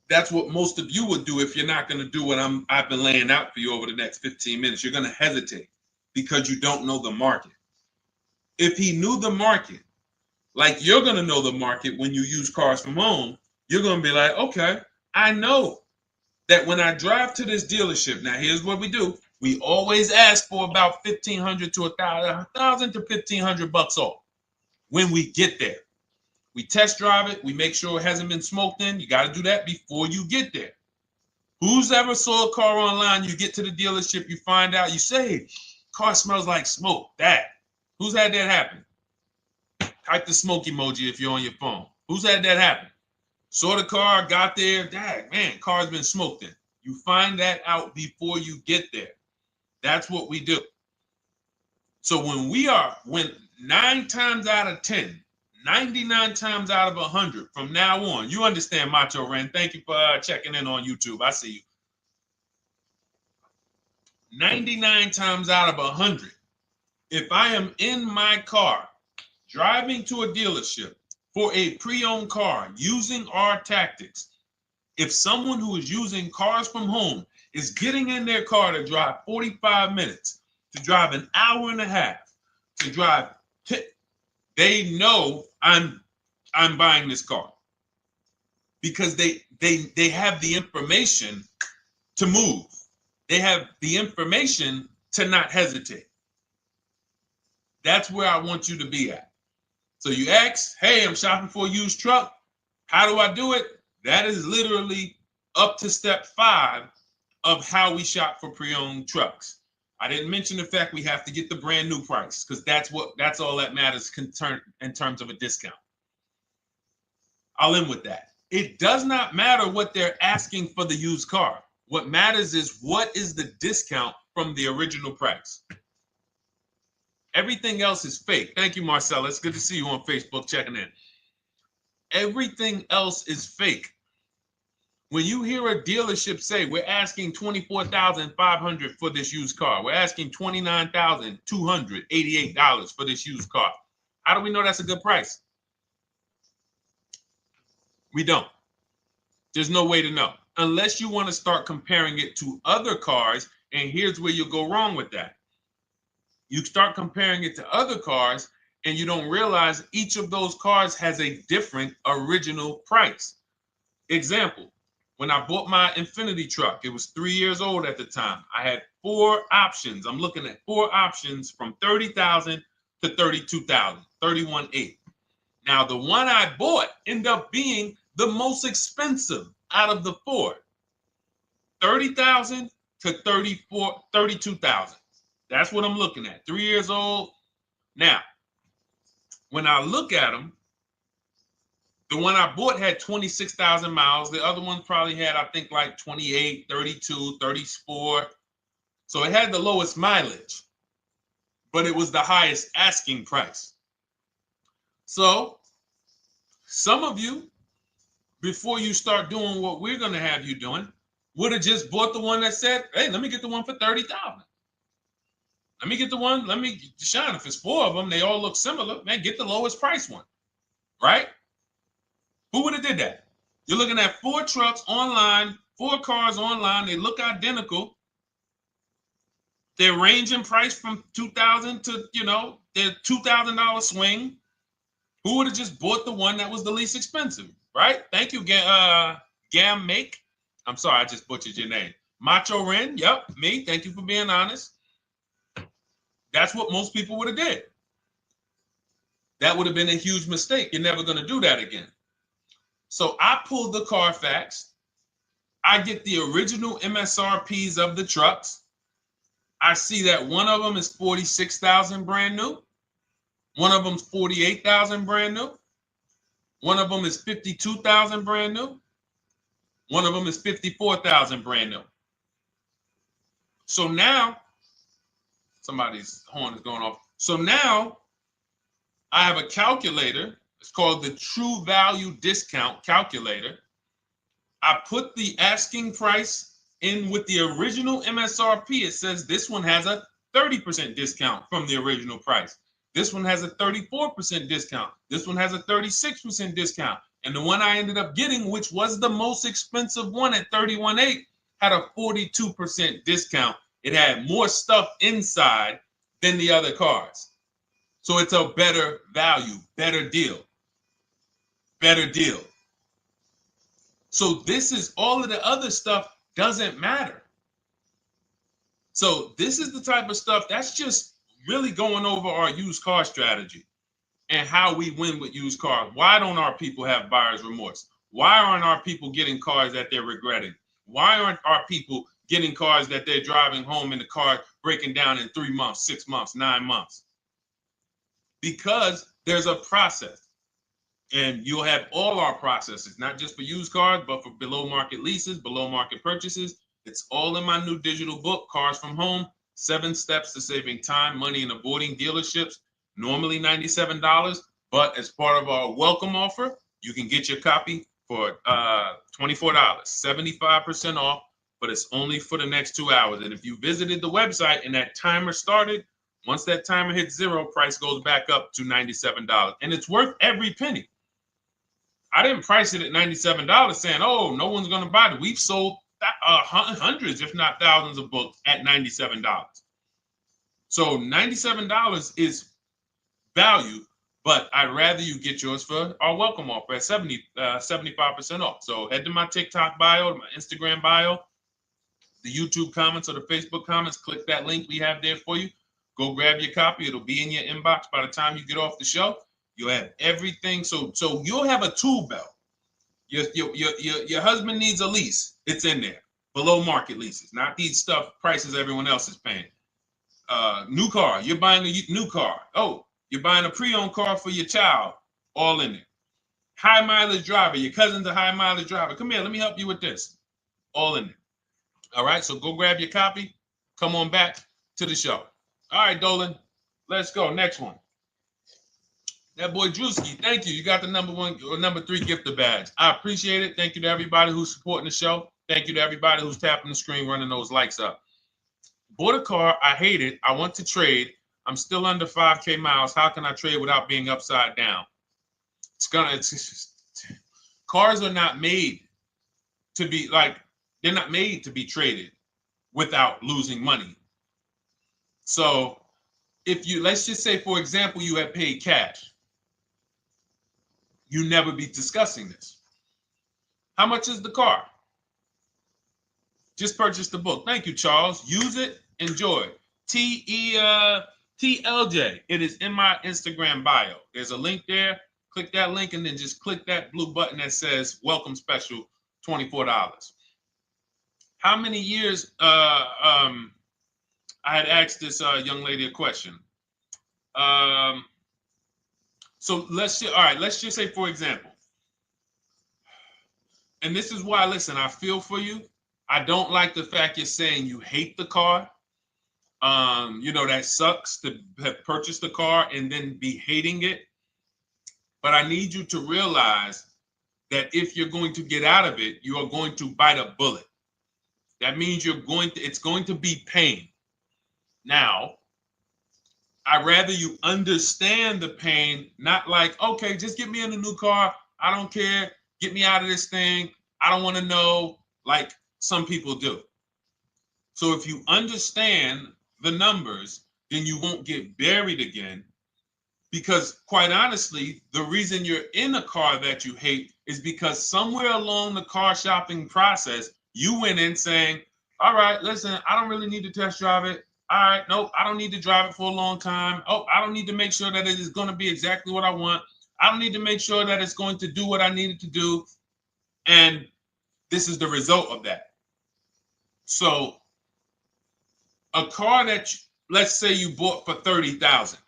that's what most of you would do if you're not going to do what I've been laying out for you over the next 15 minutes. You're going to hesitate because you don't know the market. If he knew the market, like you're going to know the market when you use cars from home, you're going to be like, okay, I know that when I drive to this dealership, now here's what we do. We always ask for about $1,500 to $1,000 to $1,500 off when we get there. We test drive it. We make sure it hasn't been smoked in. You got to do that before you get there. Who's ever saw a car online? You get to the dealership, you find out, you say, car smells like smoke. Who's had that happen? Type the smoke emoji if you're on your phone. Who's had that happen? Saw the car, got there, man, car's been smoked in. You find that out before you get there. That's what we do. So when 9 times out of 10, 99 times out of 100 from now on, you understand, Macho Ren. Thank you for checking in on YouTube. I see you. 99 times out of 100, if I am in my car driving to a dealership for a pre-owned car using our tactics, if someone who is using cars from home is getting in their car to drive 45 minutes, to drive an hour and a half, to drive they know I'm buying this car because they have the information to move. They have the information to not hesitate. That's where I want you to be at. So you ask, hey, I'm shopping for a used truck. How do I do it? That is literally up to step 5 of how we shop for pre-owned trucks. I didn't mention the fact we have to get the brand new price because that's all that matters in terms of a discount. I'll end with that. It does not matter what they're asking for the used car. What matters is what is the discount from the original price. Everything else is fake. Thank you, Marcella. It's good to see you on Facebook checking in. Everything else is fake. When you hear a dealership say, we're asking $24,500 for this used car, we're asking $29,288 for this used car, how do we know that's a good price? We don't. There's no way to know unless you want to start comparing it to other cars. And here's where you'll go wrong with that. You start comparing it to other cars and you don't realize each of those cars has a different original price. Example, when I bought my Infiniti truck, it was 3 years old at the time. I had 4 options. I'm looking at 4 options from $30,000 to $32,000, $31,800. Now, the one I bought ended up being the most expensive out of the 4. $30,000 to $32,000. That's what I'm looking at. 3 years old. Now, when I look at them, the one I bought had 26,000 miles. The other one probably had, I think, like 28, 32, 34. So it had the lowest mileage, but it was the highest asking price. So some of you, before you start doing what we're going to have you doing, would have just bought the one that said, hey, let me get the one for $30,000. Let me get the one, Deshone, if it's 4 of them, they all look similar, man, get the lowest price one, right? Who would have did that? You're looking at 4 trucks online, 4 cars online, they look identical. They range in price from $2,000 to, their $2,000 swing. Who would have just bought the one that was the least expensive, right? Thank you, Gam Make. I'm sorry, I just butchered your name. Macho Ren, yep, me. Thank you for being honest. That's what most people would have did. That would have been a huge mistake. You're never going to do that again. So I pulled the Carfax. I get the original MSRPs of the trucks. I see that one of them is $46,000 brand new. One of them's $48,000 brand new. One of them is $52,000 brand new. One of them is $54,000 brand new. So now, somebody's horn is going off. So now I have a calculator. It's called the True Value Discount Calculator. I put the asking price in with the original MSRP. It says this one has a 30% discount from the original price. This one has a 34% discount. This one has a 36% discount. And the one I ended up getting, which was the most expensive one at $31,800, had a 42% discount. It had more stuff inside than the other cars. So it's a better value, better deal. Better deal. So this is all of the other stuff doesn't matter. So this is the type of stuff that's just really going over our used car strategy and how we win with used cars. Why don't our people have buyer's remorse? Why aren't our people getting cars that they're regretting? Why aren't our people getting cars that they're driving home and the car breaking down in 3 months, 6 months, 9 months? Because there's a process. And you'll have all our processes, not just for used cars, but for below market leases, below market purchases. It's all in my new digital book, Cars from Home, 7 Steps to Saving Time, Money, and Avoiding Dealerships. Normally $97, but as part of our welcome offer, you can get your copy for $24, 75% off, but it's only for the next 2 hours. And if you visited the website and that timer started, once that timer hits 0, price goes back up to $97. And it's worth every penny. I didn't price it at $97 saying, oh, no one's going to buy it. We've sold hundreds, if not thousands of books at $97. So $97 is value, But I'd rather you get yours for our welcome offer at 75% off. So head to my TikTok bio, my Instagram bio, the YouTube comments or the Facebook comments. Click that link we have there for you. Go grab your copy. It'll be in your inbox by the time you get off the show. You'll have everything. So you'll have a tool belt. Your husband needs a lease. It's in there. Below market leases, not these stuff prices everyone else is paying. New car. You're buying a new car. Oh, you're buying a pre-owned car for your child. All in there. High mileage driver. Your cousin's a high mileage driver. Come here. Let me help you with this. All in there. All right. So go grab your copy. Come on back to the show. All right, Dolan. Let's go. Next one. That boy Drewski, thank you. You got the number 1 or number 3 gifter badge. I appreciate it. Thank you to everybody who's supporting the show. Thank you to everybody who's tapping the screen, running those likes up. Bought a car. I hate it. I want to trade. I'm still under 5K miles. How can I trade without being upside down? Cars are not made to be they're not made to be traded without losing money. So let's just say, for example, you had paid cash. You never be discussing this. How much is the car? Just purchase the book. Thank you, Charles. Use it. Enjoy. TLJ. It is in my Instagram bio. There's a link there. Click that link and then just click that blue button that says welcome special, $24. How many years? I had asked this young lady a question. So let's just say, for example, and this is why, listen, I feel for you. I don't like the fact you're saying you hate the car. That sucks to have purchased the car and then be hating it. But I need you to realize that if you're going to get out of it, you are going to bite a bullet. That means it's going to be pain. Now, I'd rather you understand the pain, not like, okay, just get me in a new car. I don't care. Get me out of this thing. I don't want to know, like some people do. So if you understand the numbers, then you won't get buried again. Because quite honestly, the reason you're in a car that you hate is because somewhere along the car shopping process, you went in saying, all right, listen, I don't really need to test drive it. All right, nope, I don't need to drive it for a long time. Oh, I don't need to make sure that it is going to be exactly what I want. I don't need to make sure that it's going to do what I need it to do. And this is the result of that. So a car that, let's say you bought for $30,000.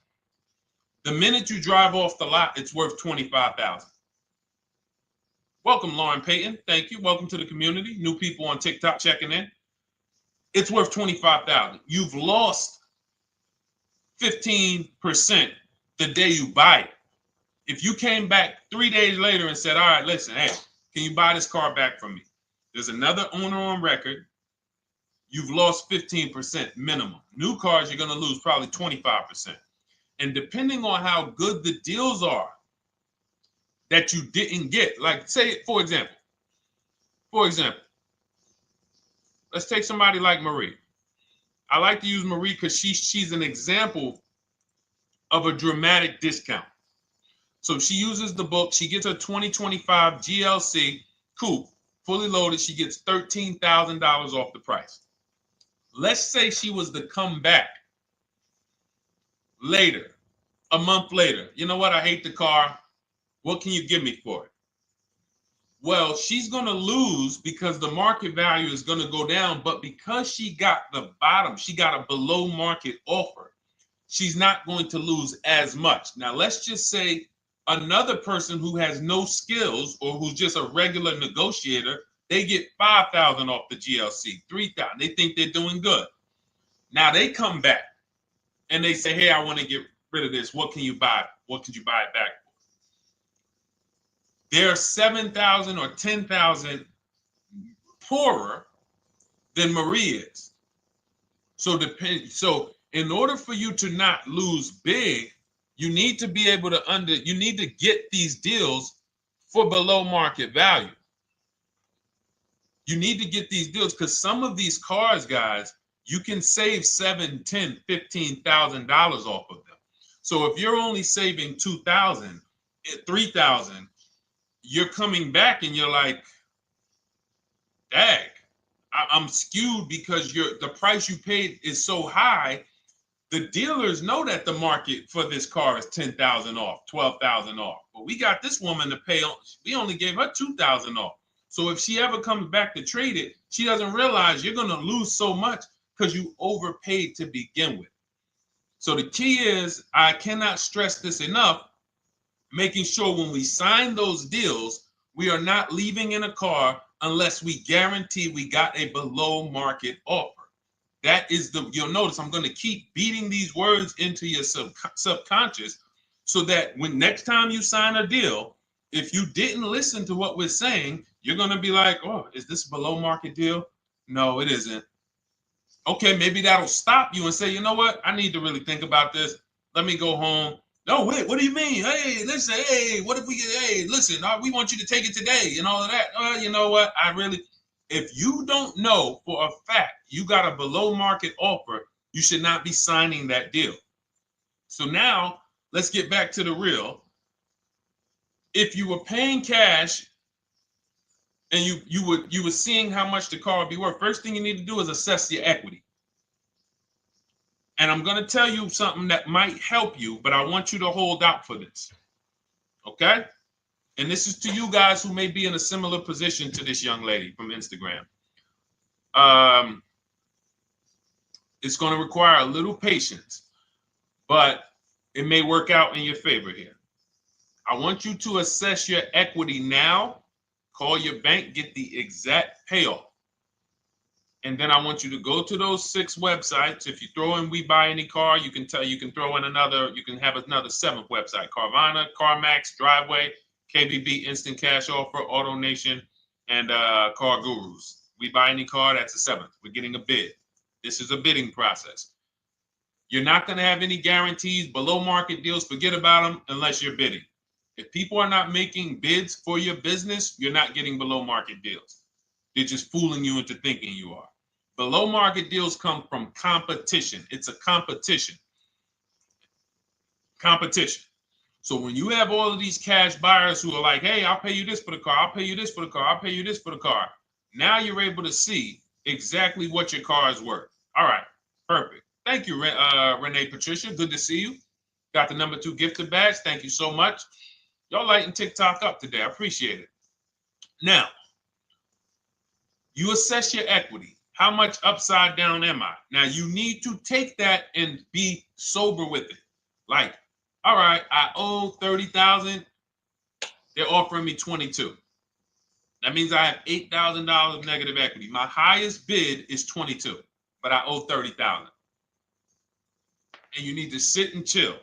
The minute you drive off the lot, it's worth $25,000. Welcome, Lauren Payton. Thank you. Welcome to the community. New people on TikTok checking in. It's worth $25,000. You've lost 15% the day you buy it. If you came back 3 days later and said, all right, listen, hey, can you buy this car back from me? There's another owner on record. You've lost 15% minimum. New cars, you're going to lose probably 25%. And depending on how good the deals are that you didn't get, like say, for example, let's take somebody like Marie. I like to use Marie because she's an example of a dramatic discount. So she uses the book. She gets her 2025 GLC coupe, fully loaded. She gets $13,000 off the price. Let's say she was to come back later, a month later. You know what? I hate the car. What can you give me for it? Well, she's going to lose because the market value is going to go down. But because she got the bottom, she got a below market offer, she's not going to lose as much. Now, let's just say another person who has no skills or who's just a regular negotiator, they get $5,000 off the GLC, $3,000. They think they're doing good. Now they come back and they say, hey, I want to get rid of this. What can you buy? What could you buy it back for? They're 7,000 or 10,000 poorer than Marie is. So in order for you to not lose big, you need to be able to you need to get these deals for below market value. You need to get these deals because some of these cars, guys, you can save $7,000, $10,000, $15,000 off of them. So if you're only saving 2,000, 3,000, you're coming back and you're like, dag, I'm skewed because the price you paid is so high. The dealers know that the market for this car is 10,000 off, 12,000 off. But we got this woman to pay, we only gave her 2,000 off. So if she ever comes back to trade it, she doesn't realize you're going to lose so much because you overpaid to begin with. So the key is, I cannot stress this enough, making sure when we sign those deals, we are not leaving in a car unless we guarantee we got a below market offer. That is you'll notice I'm going to keep beating these words into your subconscious so that when next time you sign a deal, if you didn't listen to what we're saying, you're going to be like, oh, is this a below market deal? No, it isn't. Okay, maybe that'll stop you and say, you know what? I need to really think about this. Let me go home. No, wait, what do you mean? Hey, listen, hey, what if we get, hey, listen, we want you to take it today and all of that. You know what? If you don't know for a fact you got a below market offer, you should not be signing that deal. So now let's get back to the real. If you were paying cash and you were seeing how much the car would be worth, first thing you need to do is assess your equity. And I'm going to tell you something that might help you, but I want you to hold out for this. Okay? And this is to you guys who may be in a similar position to this young lady from Instagram. It's going to require a little patience, but it may work out in your favor here. I want you to assess your equity now, call your bank, get the exact payoff. And then I want you to go to those 6 websites. If you throw in We Buy Any Car, you can throw in you can have another 7th website: Carvana, CarMax, Driveway, KBB, Instant Cash Offer, AutoNation, and Car Gurus. We Buy Any Car, that's the 7th. We're getting a bid. This is a bidding process. You're not going to have any guarantees, below market deals, forget about them unless you're bidding. If people are not making bids for your business, you're not getting below market deals. They're just fooling you into thinking you are. Below market deals come from competition. It's a competition. Competition. So when you have all of these cash buyers who are like, hey, I'll pay you this for the car, I'll pay you this for the car, I'll pay you this for the car. Now you're able to see exactly what your car is worth. All right, perfect. Thank you, Renee Patricia. Good to see you. Got the number 2 gifted badge. Thank you so much. Y'all lighting TikTok up today. I appreciate it. Now, you assess your equity. How much upside down am I? Now, you need to take that and be sober with it. Like, all right, I owe 30,000. They're offering me 22. That means I have $8,000 of negative equity. My highest bid is 22, but I owe 30,000. And you need to sit and chill,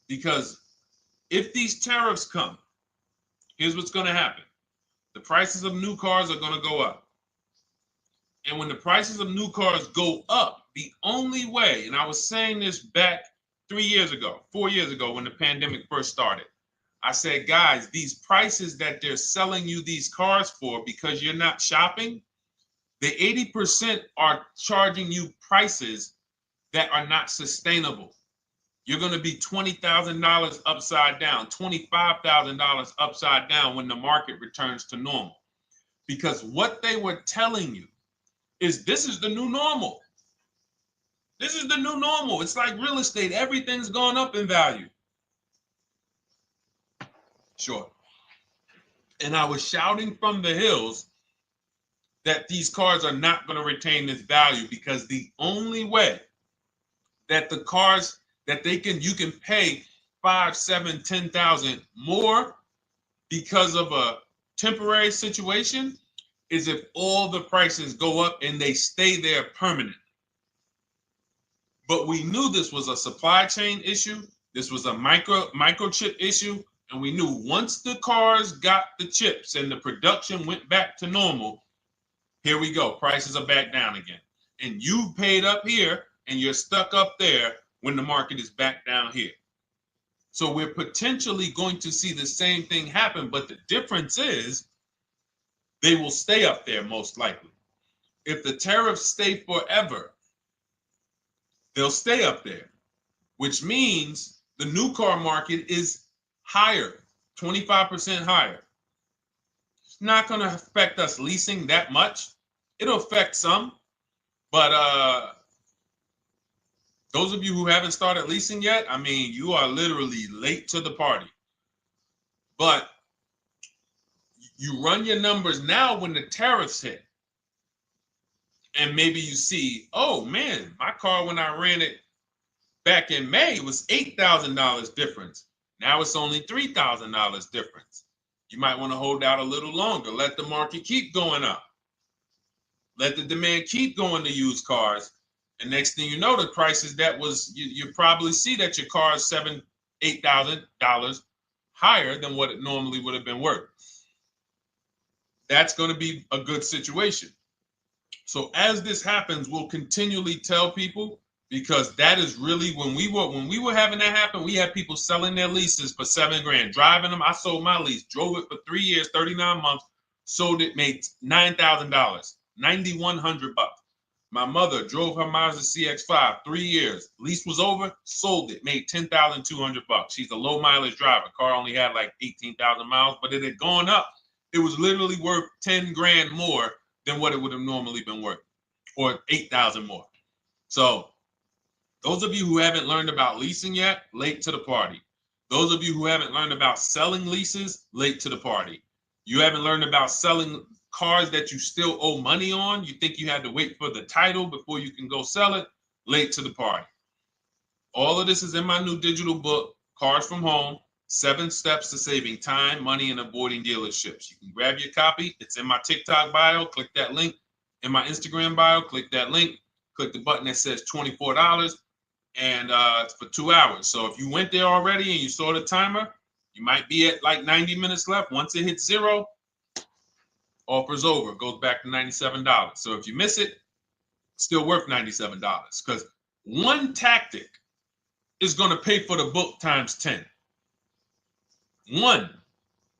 because if these tariffs come, here's what's going to happen. The prices of new cars are going to go up. And when the prices of new cars go up, the only way, and I was saying this back 4 years ago, when the pandemic first started, I said, guys, these prices that they're selling you these cars for because you're not shopping, the 80% are charging you prices that are not sustainable. You're going to be $20,000 upside down, $25,000 upside down when the market returns to normal. Because what they were telling you is this is the new normal. This is the new normal. It's like real estate. Everything's gone up in value. Sure. And I was shouting from the hills that these cars are not going to retain this value, because the only way that the cars that you can pay 5, 7, 10,000 more because of a temporary situation is if all the prices go up and they stay there permanently. But we knew this was a supply chain issue. This was a microchip issue. And we knew once the cars got the chips and the production went back to normal, here we go. Prices are back down again. And you paid up here and you're stuck up there when the market is back down here. So we're potentially going to see the same thing happen, but the difference is they will stay up there most likely. If the tariffs stay forever, they'll stay up there. which means the new car market is higher, 25% higher. It's not going to affect us leasing that much. It'll affect some, but those of you who haven't started leasing yet, I mean, you are literally late to the party. But you run your numbers now when the tariffs hit. And maybe you see, oh man, my car when I ran it back in May was $8,000 difference. Now it's only $3,000 difference. You might want to hold out a little longer. Let the market keep going up. Let the demand keep going to used cars. And next thing you know, the prices that was, you probably see that your car is $7,000, $8,000 higher than what it normally would have been worth. That's going to be a good situation. So as this happens, we'll continually tell people, because that is really when we were having that happen, we had people selling their leases for $7,000, driving them. I sold my lease, drove it for 3 years, 39 months, sold it, made $9,000, $9,100. My mother drove her Mazda CX-5, 3 years, lease was over, sold it, made $10,200. She's a low mileage driver. Car only had like 18,000 miles, but it had gone up. It was literally worth $10,000 more than what it would have normally been worth, or 8,000 more. So those of you who haven't learned about leasing yet, late to the party. Those of you who haven't learned about selling leases, late to the party. You haven't learned about selling cars that you still owe money on. You think you had to wait for the title before you can go sell it, late to the party. All of this is in my new digital book, Cars from Home, 7 Steps to Saving Time, Money, and Avoiding Dealerships. You can grab your copy. It's in my TikTok bio. Click that link. In my Instagram bio, click that link. Click the button that says $24, and it's for 2 hours. So if you went there already and you saw the timer, you might be at like 90 minutes left. Once it hits 0, offer's over. It goes back to $97. So if you miss it, it's still worth $97, because one tactic is going to pay for the book times 10. One,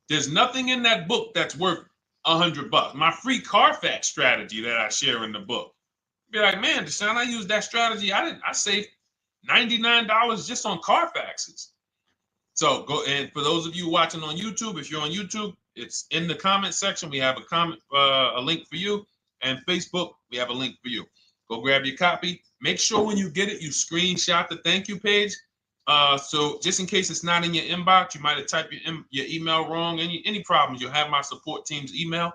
there's nothing in that book that's worth $100. My free Carfax strategy that I share in the book. Be like, man, Deshone, I used that strategy. I saved $99 just on Carfaxes. So go, and for those of you watching on YouTube, if you're on YouTube, it's in the comment section. We have a link for you, and Facebook, we have a link for you. Go grab your copy. Make sure when you get it, you screenshot the thank you page. So just in case it's not in your inbox, you might have typed your email wrong. Any problems, you'll have my support team's email.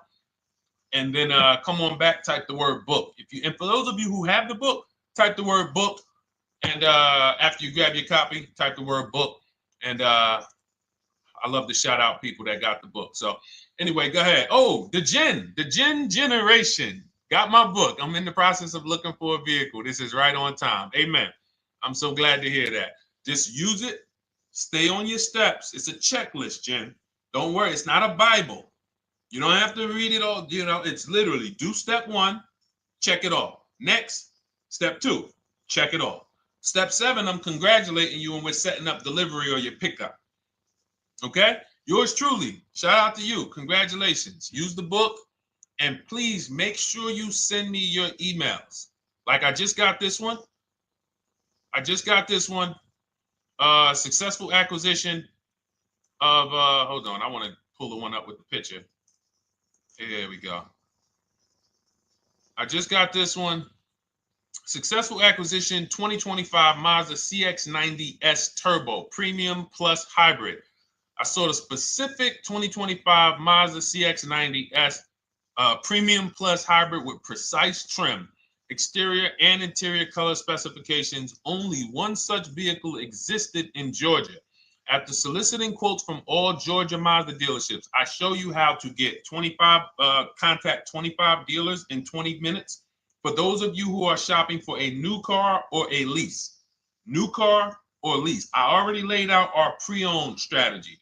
And then come on back, type the word book. And for those of you who have the book, type the word book. And after you grab your copy, type the word book. And I love to shout out people that got the book. So anyway, go ahead. Oh, the Gen Generation got my book. I'm in the process of looking for a vehicle. This is right on time. Amen. I'm so glad to hear that. Just use it. Stay on your steps. It's a checklist, Jen. Don't worry. It's not a Bible. You don't have to read it all. You know, it's literally do step 1, check it off. Next, step 2, check it off. Step 7, I'm congratulating you and we're setting up delivery or your pickup. Okay? Yours truly. Shout out to you. Congratulations. Use the book, and please make sure you send me your emails. Like I just got this one. Successful acquisition of, hold on. I want to pull the one up with the picture. There we go. I just got this one. Successful acquisition 2025 Mazda CX-90S Turbo Premium Plus Hybrid. I saw the specific 2025 Mazda CX-90S Premium Plus Hybrid with precise trim, exterior and interior color specifications. Only one such vehicle existed in Georgia. After soliciting quotes from all Georgia Mazda dealerships, I show you how to get contact 25 dealers in 20 minutes. For those of you who are shopping for a new car or a lease, new car or lease, I already laid out our pre-owned strategy.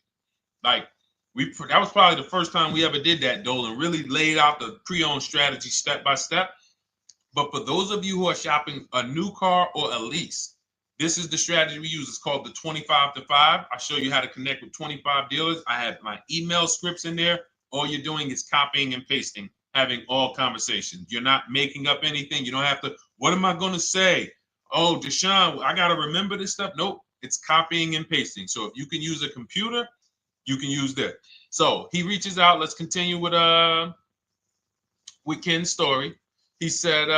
Like that was probably the first time we ever did that, Dolan, really laid out the pre-owned strategy step by step. But for those of you who are shopping a new car or a lease, this is the strategy we use. It's called the 25 to 5. I show you how to connect with 25 dealers. I have my email scripts in there. All you're doing is copying and pasting, having all conversations. You're not making up anything. You don't have to, what am I going to say? Oh, Deshone, I got to remember this stuff. Nope, it's copying and pasting. So if you can use a computer, you can use that. So he reaches out. Let's continue with Ken's story. He said,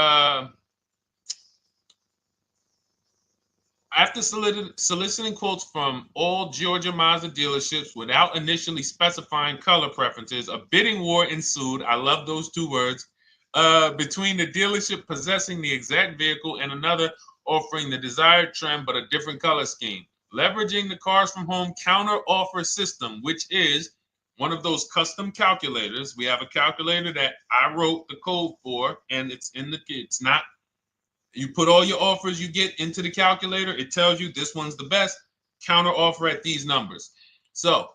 after soliciting quotes from all Georgia Mazda dealerships without initially specifying color preferences, a bidding war ensued. I love those two words. Between the dealership possessing the exact vehicle and another offering the desired trim but a different color scheme. Leveraging the Cars from Home counter offer system, which is one of those custom calculators. We have a calculator that I wrote the code for, and it's not. You put all your offers you get into the calculator. It tells you this one's the best. Counter offer at these numbers. So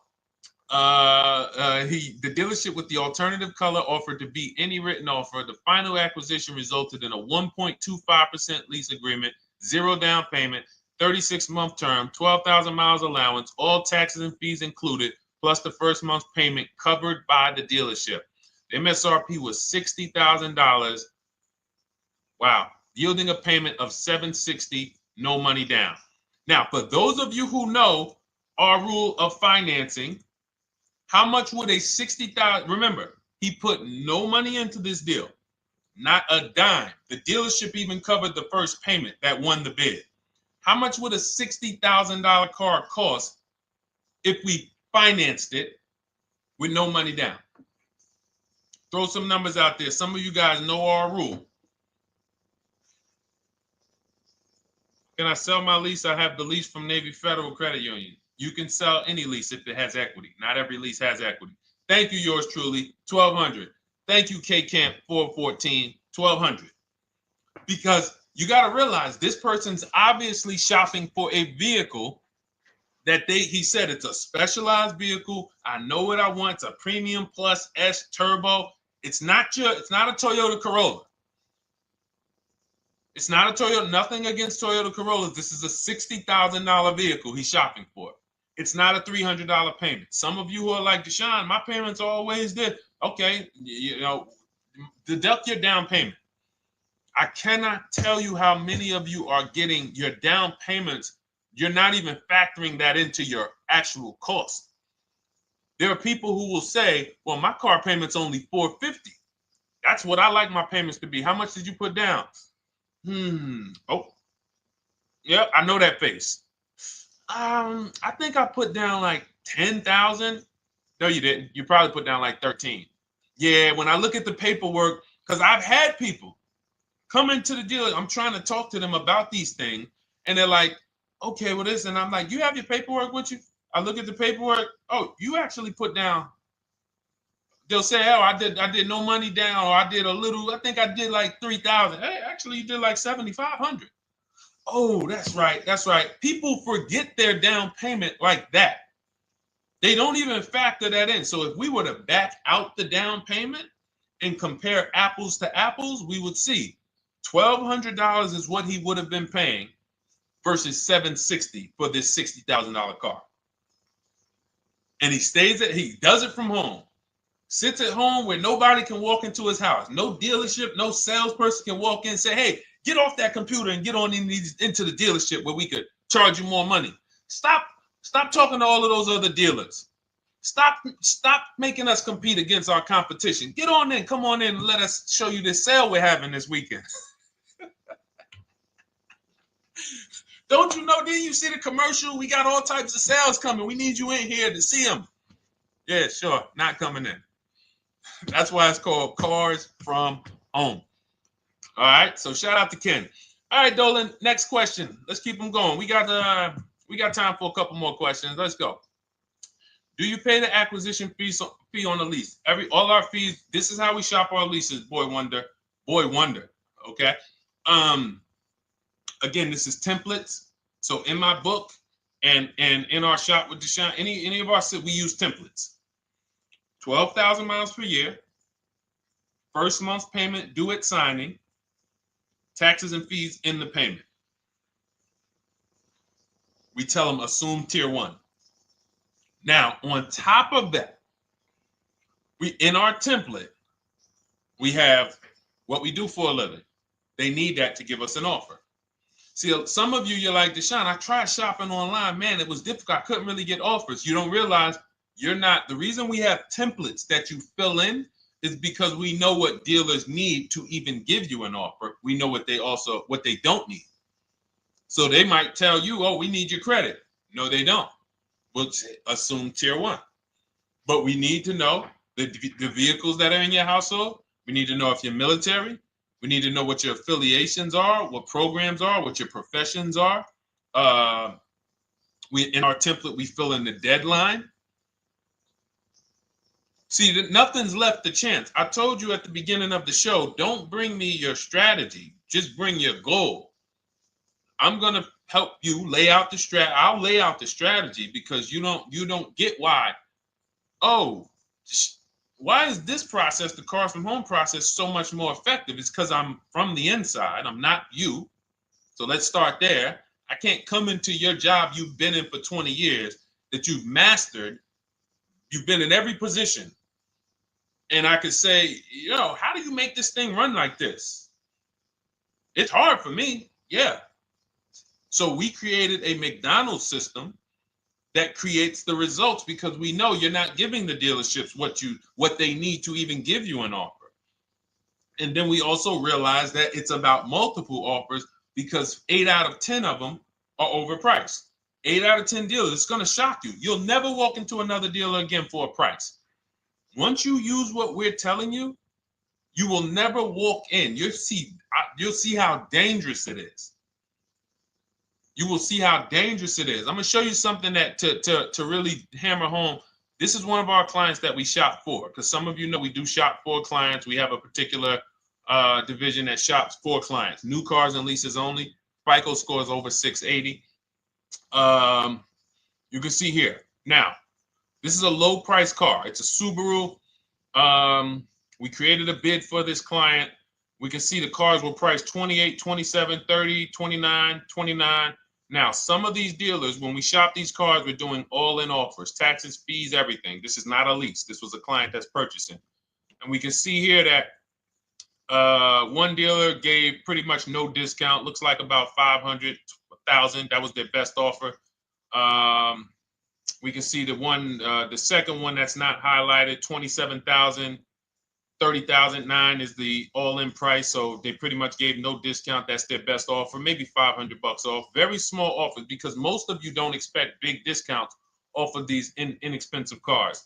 the dealership with the alternative color offered to beat any written offer. The final acquisition resulted in a 1.25% lease agreement, 0 down payment, 36-month term, 12,000 miles allowance, all taxes and fees included, plus the first month's payment covered by the dealership. The MSRP was $60,000. Wow. Yielding a payment of $760, no money down. Now, for those of you who know our rule of financing, how much would a $60,000? Remember, he put no money into this deal, not a dime. The dealership even covered the first payment that won the bid. How much would a $60,000 car cost if we financed it with no money down? Throw some numbers out there. Some of you guys know our rule. Can I sell my lease? I have the lease from Navy Federal Credit Union. You can sell any lease if it has equity. Not every lease has equity. Thank you, yours truly, 1200. Thank you, K Camp 414, 1200. Because you got to realize this person's obviously shopping for a vehicle that he said it's a specialized vehicle. I know what I want. It's a premium plus S turbo. It's not a Toyota Corolla. It's not a Toyota, nothing against Toyota Corollas. This is a $60,000 vehicle he's shopping for. It's not a $300 payment. Some of you who are like, Deshone, my payments are always there. Okay, deduct your down payment. I cannot tell you how many of you are getting your down payments. You're not even factoring that into your actual cost. There are people who will say, well, my car payment's only $450. That's what I like my payments to be. How much did you put down? Oh, yep, I know that face. I think I put down like 10,000. No, you didn't. You probably put down like 13. Yeah, when I look at the paperwork, because I've had people come into the dealer. I'm trying to talk to them about these things, and they're like, okay, well, this, and I'm like, you have your paperwork with you? I look at the paperwork. Oh, you actually put down. They'll say, oh, I did no money down, or I did a little, I think I did like 3,000. Hey, actually you did like 7,500. Oh, that's right. People forget their down payment like that. They don't even factor that in. So if we were to back out the down payment and compare apples to apples, we would see $1,200 is what he would have been paying versus $760 for this $60,000 car. And he does it from home. Sits at home where nobody can walk into his house. No dealership, no salesperson can walk in and say, hey, get off that computer and get on into the dealership where we could charge you more money. Stop talking to all of those other dealers. Stop making us compete against our competition. Get on in, come on in and let us show you this sale we're having this weekend. Don't you know, didn't you see the commercial? We got all types of sales coming. We need you in here to see them. Yeah, sure, not coming in. That's why it's called Cars from Home. All right, so shout out to Ken. All right, Dolan, next question. Let's keep them going. We got time for a couple more questions. Let's go. Do you pay the acquisition fee on the lease? All our fees. This is how we shop our leases. Boy wonder. Okay. Again, this is templates. So in my book and in our shop with Deshone, any of our we use templates. 12,000 miles per year. First month's payment due at signing. Taxes and fees in the payment. We tell them assume tier 1. Now, on top of that, in our template, we have what we do for a living. They need that to give us an offer. See, some of you, you're like, Deshone, I tried shopping online. Man, it was difficult. I couldn't really get offers. You don't realize you're not. The reason we have templates that you fill in is because we know what dealers need to even give you an offer. We know what they don't need. So they might tell you, oh, we need your credit. No, they don't. We'll assume tier 1. But we need to know the vehicles that are in your household. We need to know if you're military. We need to know what your affiliations are, what programs are, what your professions are. In our template, we fill in the deadline. See, nothing's left to chance. I told you at the beginning of the show, don't bring me your strategy. Just bring your goal. I'm going to help you lay out the I'll lay out the strategy because you don't get why. Oh, why is this process, the Cars from Home process, so much more effective? It's because I'm from the inside. I'm not you. So let's start there. I can't come into your job you've been in for 20 years, that you've mastered. You've been in every position. And I could say, how do you make this thing run like this? It's hard for me. Yeah. So we created a McDonald's system that creates the results because we know you're not giving the dealerships what they need to even give you an offer. And then we also realize that it's about multiple offers because 8 out of 10 of them are overpriced. 8 out of 10 dealers, it's going to shock you. You'll never walk into another dealer again for a price. Once you use what we're telling you, you will never walk in. You'll see how dangerous it is. You will see how dangerous it is. I'm going to show you something that to really hammer home. This is one of our clients that we shop for, because some of you know we do shop for clients. We have a particular division that shops for clients. New cars and leases only. FICO score is over 680. You can see here. Now, this is a low price car. It's a Subaru. We created a bid for this client. We can see the cars were priced 28, 27, 30, 29, 29. Now, some of these dealers, when we shop these cars, we're doing all-in offers, taxes, fees, everything. This is not a lease. This was a client that's purchasing. And we can see here that one dealer gave pretty much no discount. Looks like about 500, 1,000. That was their best offer. We can see the second one that's not highlighted, 27,000. 30,009 is the all-in price, so they pretty much gave no discount. That's their best offer, maybe $500 off. Very small offers because most of you don't expect big discounts off of these inexpensive cars.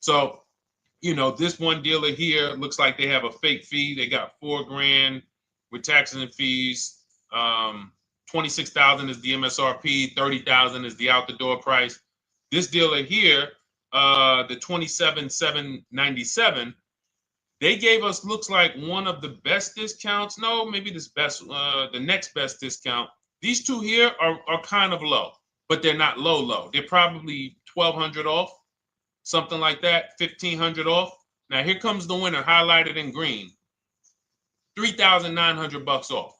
So, this one dealer here looks like they have a fake fee. They got $4,000 with taxes and fees. 26,000 is the MSRP. 30,000 is the out the door price. This dealer here, the 27,797. They gave us, looks like, one of the best discounts. No, maybe the next best discount. These two here are kind of low, but they're not low. They're probably 1,200 off, something like that, 1,500 off. Now here comes the winner, highlighted in green, 3,900 off.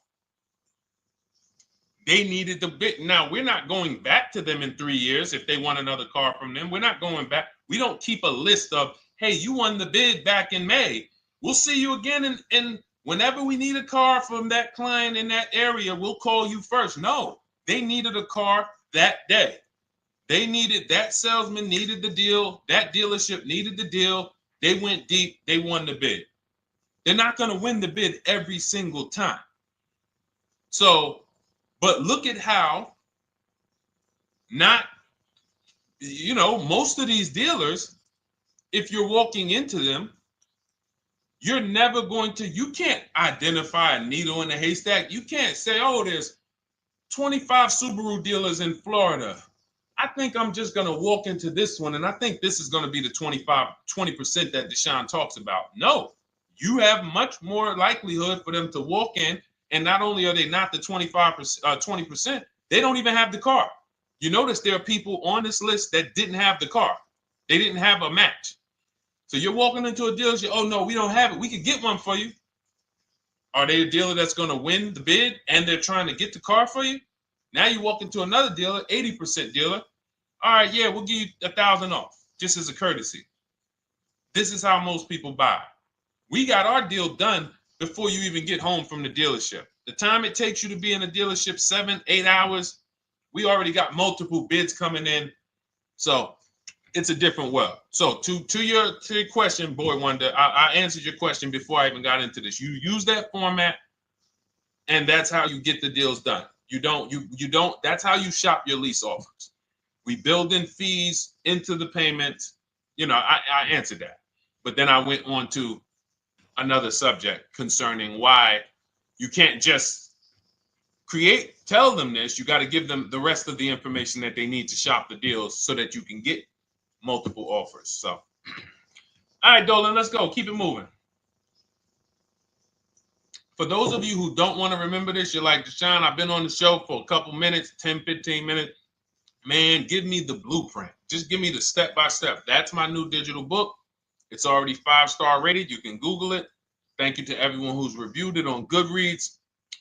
They needed the bid. Now we're not going back to them in 3 years if they want another car from them. We're not going back. We don't keep a list of, hey, you won the bid back in May. We'll see you again. And whenever we need a car from that client in that area, we'll call you first. No, they needed a car that day. That salesman needed the deal. That dealership needed the deal. They went deep. They won the bid. They're not going to win the bid every single time. So, but look at how most of these dealers, if you're walking into them, you can't identify a needle in a haystack. You can't say, oh, there's 25 Subaru dealers in Florida. I think I'm just going to walk into this one, and I think this is going to be the 20% that Deshone talks about. No, you have much more likelihood for them to walk in, and not only are they not the 20%, they don't even have the car. You notice there are people on this list that didn't have the car. They didn't have a match. So you're walking into a dealership, oh, no, we don't have it. We could get one for you. Are they a dealer that's going to win the bid and they're trying to get the car for you? Now you walk into another dealer, 80% dealer. All right, yeah, we'll give you 1,000 off, just as a courtesy. This is how most people buy. We got our deal done before you even get home from the dealership. The time it takes you to be in a dealership, 7-8 hours, we already got multiple bids coming in. So it's a different world. So to your question, Boy Wonder, I answered your question before I even got into this. You use that format, and that's how you get the deals done. You don't, that's how you shop your lease offers. We build in fees into the payments. You know, I answered that. But then I went on to another subject concerning why you can't just tell them this. You got to give them the rest of the information that they need to shop the deals so that you can get multiple offers. So, all right, Dolan, let's go. Keep it moving. For those of you who don't want to remember this, you're like, Deshone, I've been on the show for a couple minutes, 10, 15 minutes. Man, give me the blueprint. Just give me the step-by-step. That's my new digital book. It's already 5-star rated. You can Google it. Thank you to everyone who's reviewed it on Goodreads.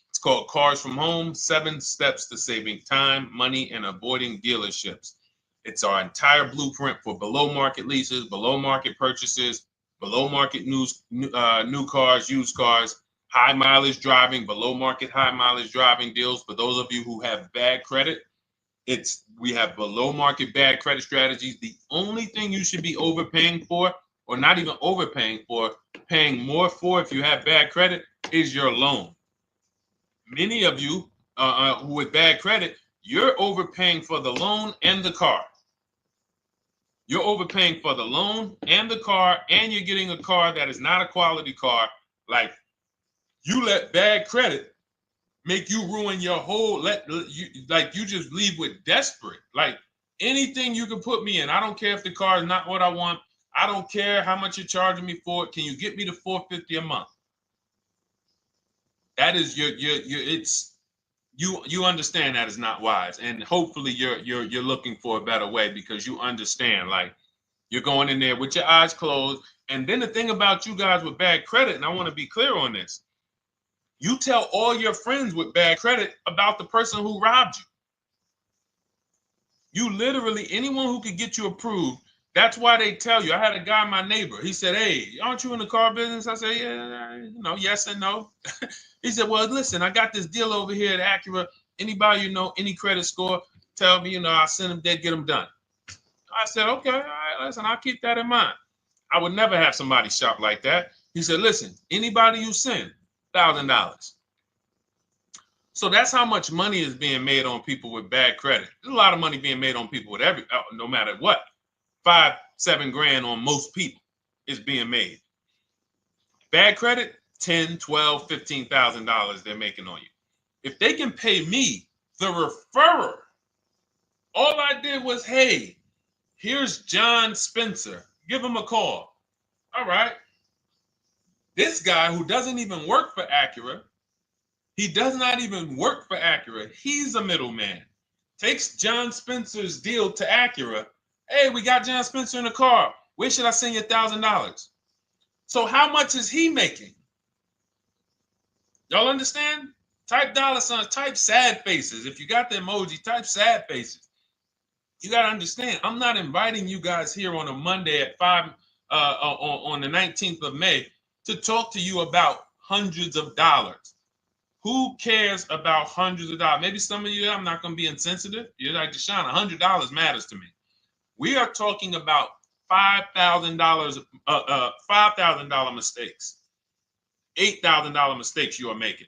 It's called Cars from Home, 7 Steps to Saving Time, Money, and Avoiding Dealerships. It's our entire blueprint for below market leases, below market purchases, below market new cars, used cars, high mileage driving, below market high mileage driving deals. For those of you who have bad credit, we have below market bad credit strategies. The only thing you should be overpaying for, or not even overpaying for, paying more for if you have bad credit, is your loan. Many of you with bad credit, you're overpaying for the loan and the car. You're overpaying for the loan and the car, and you're getting a car that is not a quality car. Like, you let bad credit make you ruin your whole, you just leave with desperate. Like, anything you can put me in. I don't care if the car is not what I want. I don't care how much you're charging me for it. Can you get me to $450 a month? That is you understand that is not wise. And hopefully you're looking for a better way, because you understand, like, you're going in there with your eyes closed. And then the thing about you guys with bad credit, and I want to be clear on this, you tell all your friends with bad credit about the person who robbed you. You literally, anyone who could get you approved, that's why they tell you. I had a guy, my neighbor, he said, hey, aren't you in the car business? I said, yeah, yes and no. He said, well, listen, I got this deal over here at Acura. Anybody you know, any credit score, tell me, I'll send them there, get them done. I said, okay, all right, listen, I'll keep that in mind. I would never have somebody shop like that. He said, listen, anybody you send, $1,000. So that's how much money is being made on people with bad credit. There's a lot of money being made on people with no matter what. 5-7 grand on most people is being made. Bad credit, $10,000, $12,000, $15,000 they're making on you. If they can pay me, the referrer, all I did was, hey, here's John Spencer. Give him a call. All right. This guy who doesn't even work for Acura, he does not even work for Acura. He's a middleman. Takes John Spencer's deal to Acura. Hey, we got John Spencer in the car. Where should I send you $1,000? So how much is he making? Y'all understand? Type dollar signs, type sad faces. If you got the emoji, type sad faces. You got to understand, I'm not inviting you guys here on a Monday at 5 on the 19th of May to talk to you about hundreds of dollars. Who cares about hundreds of dollars? Maybe some of you, I'm not going to be insensitive. You're like, Deshone, $100 matters to me. We are talking about $5,000 mistakes, $8,000 mistakes you are making.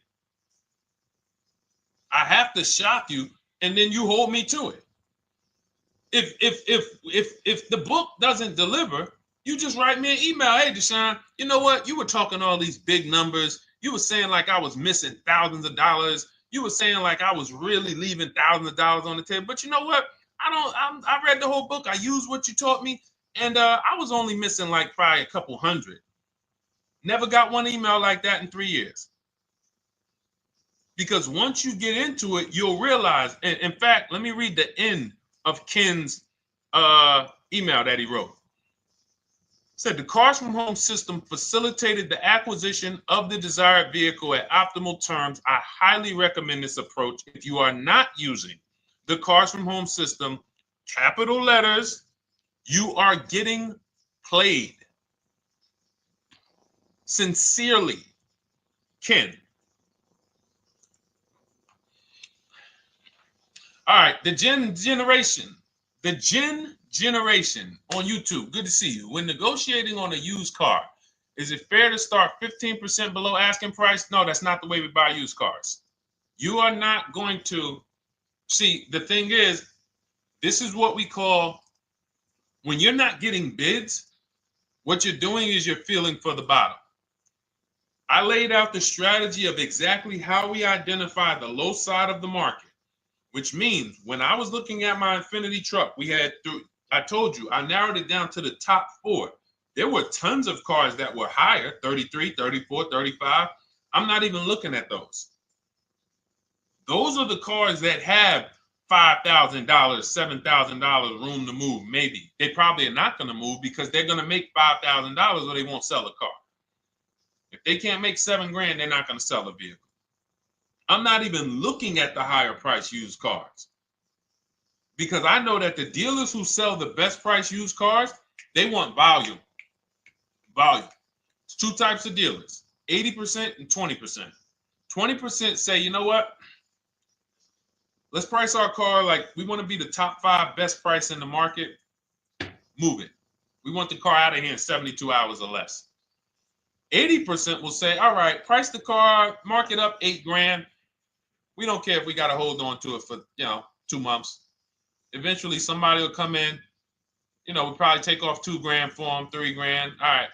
I have to shock you, and then you hold me to it. If the book doesn't deliver, you just write me an email. Hey, Deshone, you know what? You were talking all these big numbers. You were saying like I was missing thousands of dollars. You were saying like I was really leaving thousands of dollars on the table. But you know what? I read the whole book. I used what you taught me. And I was only missing like probably a couple hundred. Never got one email like that in 3 years. Because once you get into it, you'll realize. And in fact, let me read the end of Ken's email that he wrote. Said the Cars from Home system facilitated the acquisition of the desired vehicle at optimal terms. I highly recommend this approach. If you are not using the Cars from Home system, capital letters, you are getting played. Sincerely, Ken. All right, the Gen Generation on YouTube. Good to see you. When negotiating on a used car, is it fair to start 15% below asking price? No, that's not the way we buy used cars. You are not going to see. The thing is, this is what we call, when you're not getting bids, what you're doing is you're feeling for the bottom. I laid out the strategy of exactly how we identify the low side of the market, which means when I was looking at my Infinity truck, I told you, I narrowed it down to the top 4. There were tons of cars that were higher, 33, 34, 35. I'm not even looking at those. Those are the cars that have $5,000, $7,000 room to move. Maybe they probably are not going to move because they're going to make $5,000 or they won't sell a car. If they can't make $7,000, they're not going to sell a vehicle. I'm not even looking at the higher price used cars because I know that the dealers who sell the best price used cars, they want volume. Volume. It's 2 types of dealers, 80% and 20%. 20% say, you know what? Let's price our car like we want to be the top 5 best price in the market. Move it. We want the car out of here in 72 hours or less. 80% will say, all right, price the car, mark it up $8,000. We don't care if we got to hold on to it for 2 months. Eventually, somebody will come in. We'll probably take off $2,000 for them, $3,000. All right.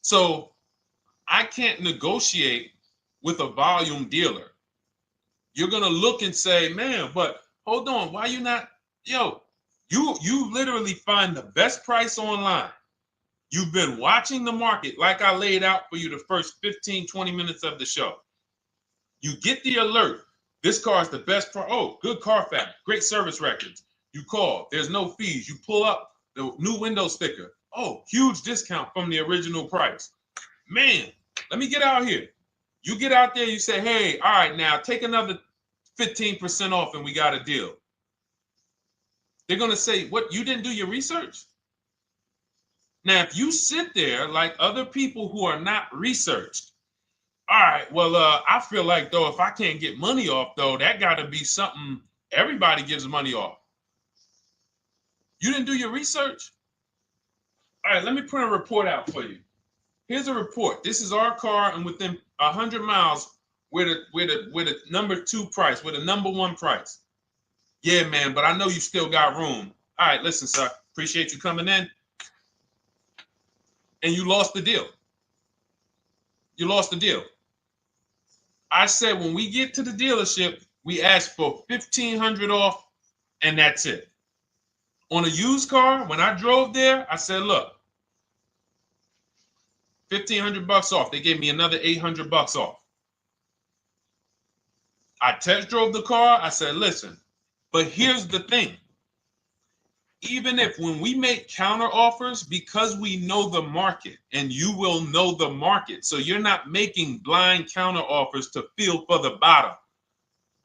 So I can't negotiate with a volume dealer. You're gonna look and say, man, but hold on, why you not? You literally find the best price online. You've been watching the market like I laid out for you the first 15, 20 minutes of the show. You get the alert. This car is the best price. Oh, good Carfax, great service records. You call, there's no fees. You pull up the new window sticker. Oh, huge discount from the original price. Man, let me get out here. You get out there, you say, hey, all right, now take another 15% off and we got a deal. They're going to say, what, you didn't do your research? Now, if you sit there like other people who are not researched, all right, well, I feel like, though, if I can't get money off, though, that got to be something everybody gives money off. You didn't do your research? All right, let me print a report out for you. Here's a report. This is our car, and within 100 miles, we're the number 2 price, we're the number 1 price. Yeah, man, but I know you still got room. All right, listen, sir, appreciate you coming in. And you lost the deal. You lost the deal. I said when we get to the dealership, we ask for $1,500 off, and that's it. On a used car, when I drove there, I said, look, $1,500 off. They gave me another $800 off. I test drove the car. I said, listen, but here's the thing. Even if when we make counter offers, because we know the market, and you will know the market, so you're not making blind counter offers to feel for the bottom.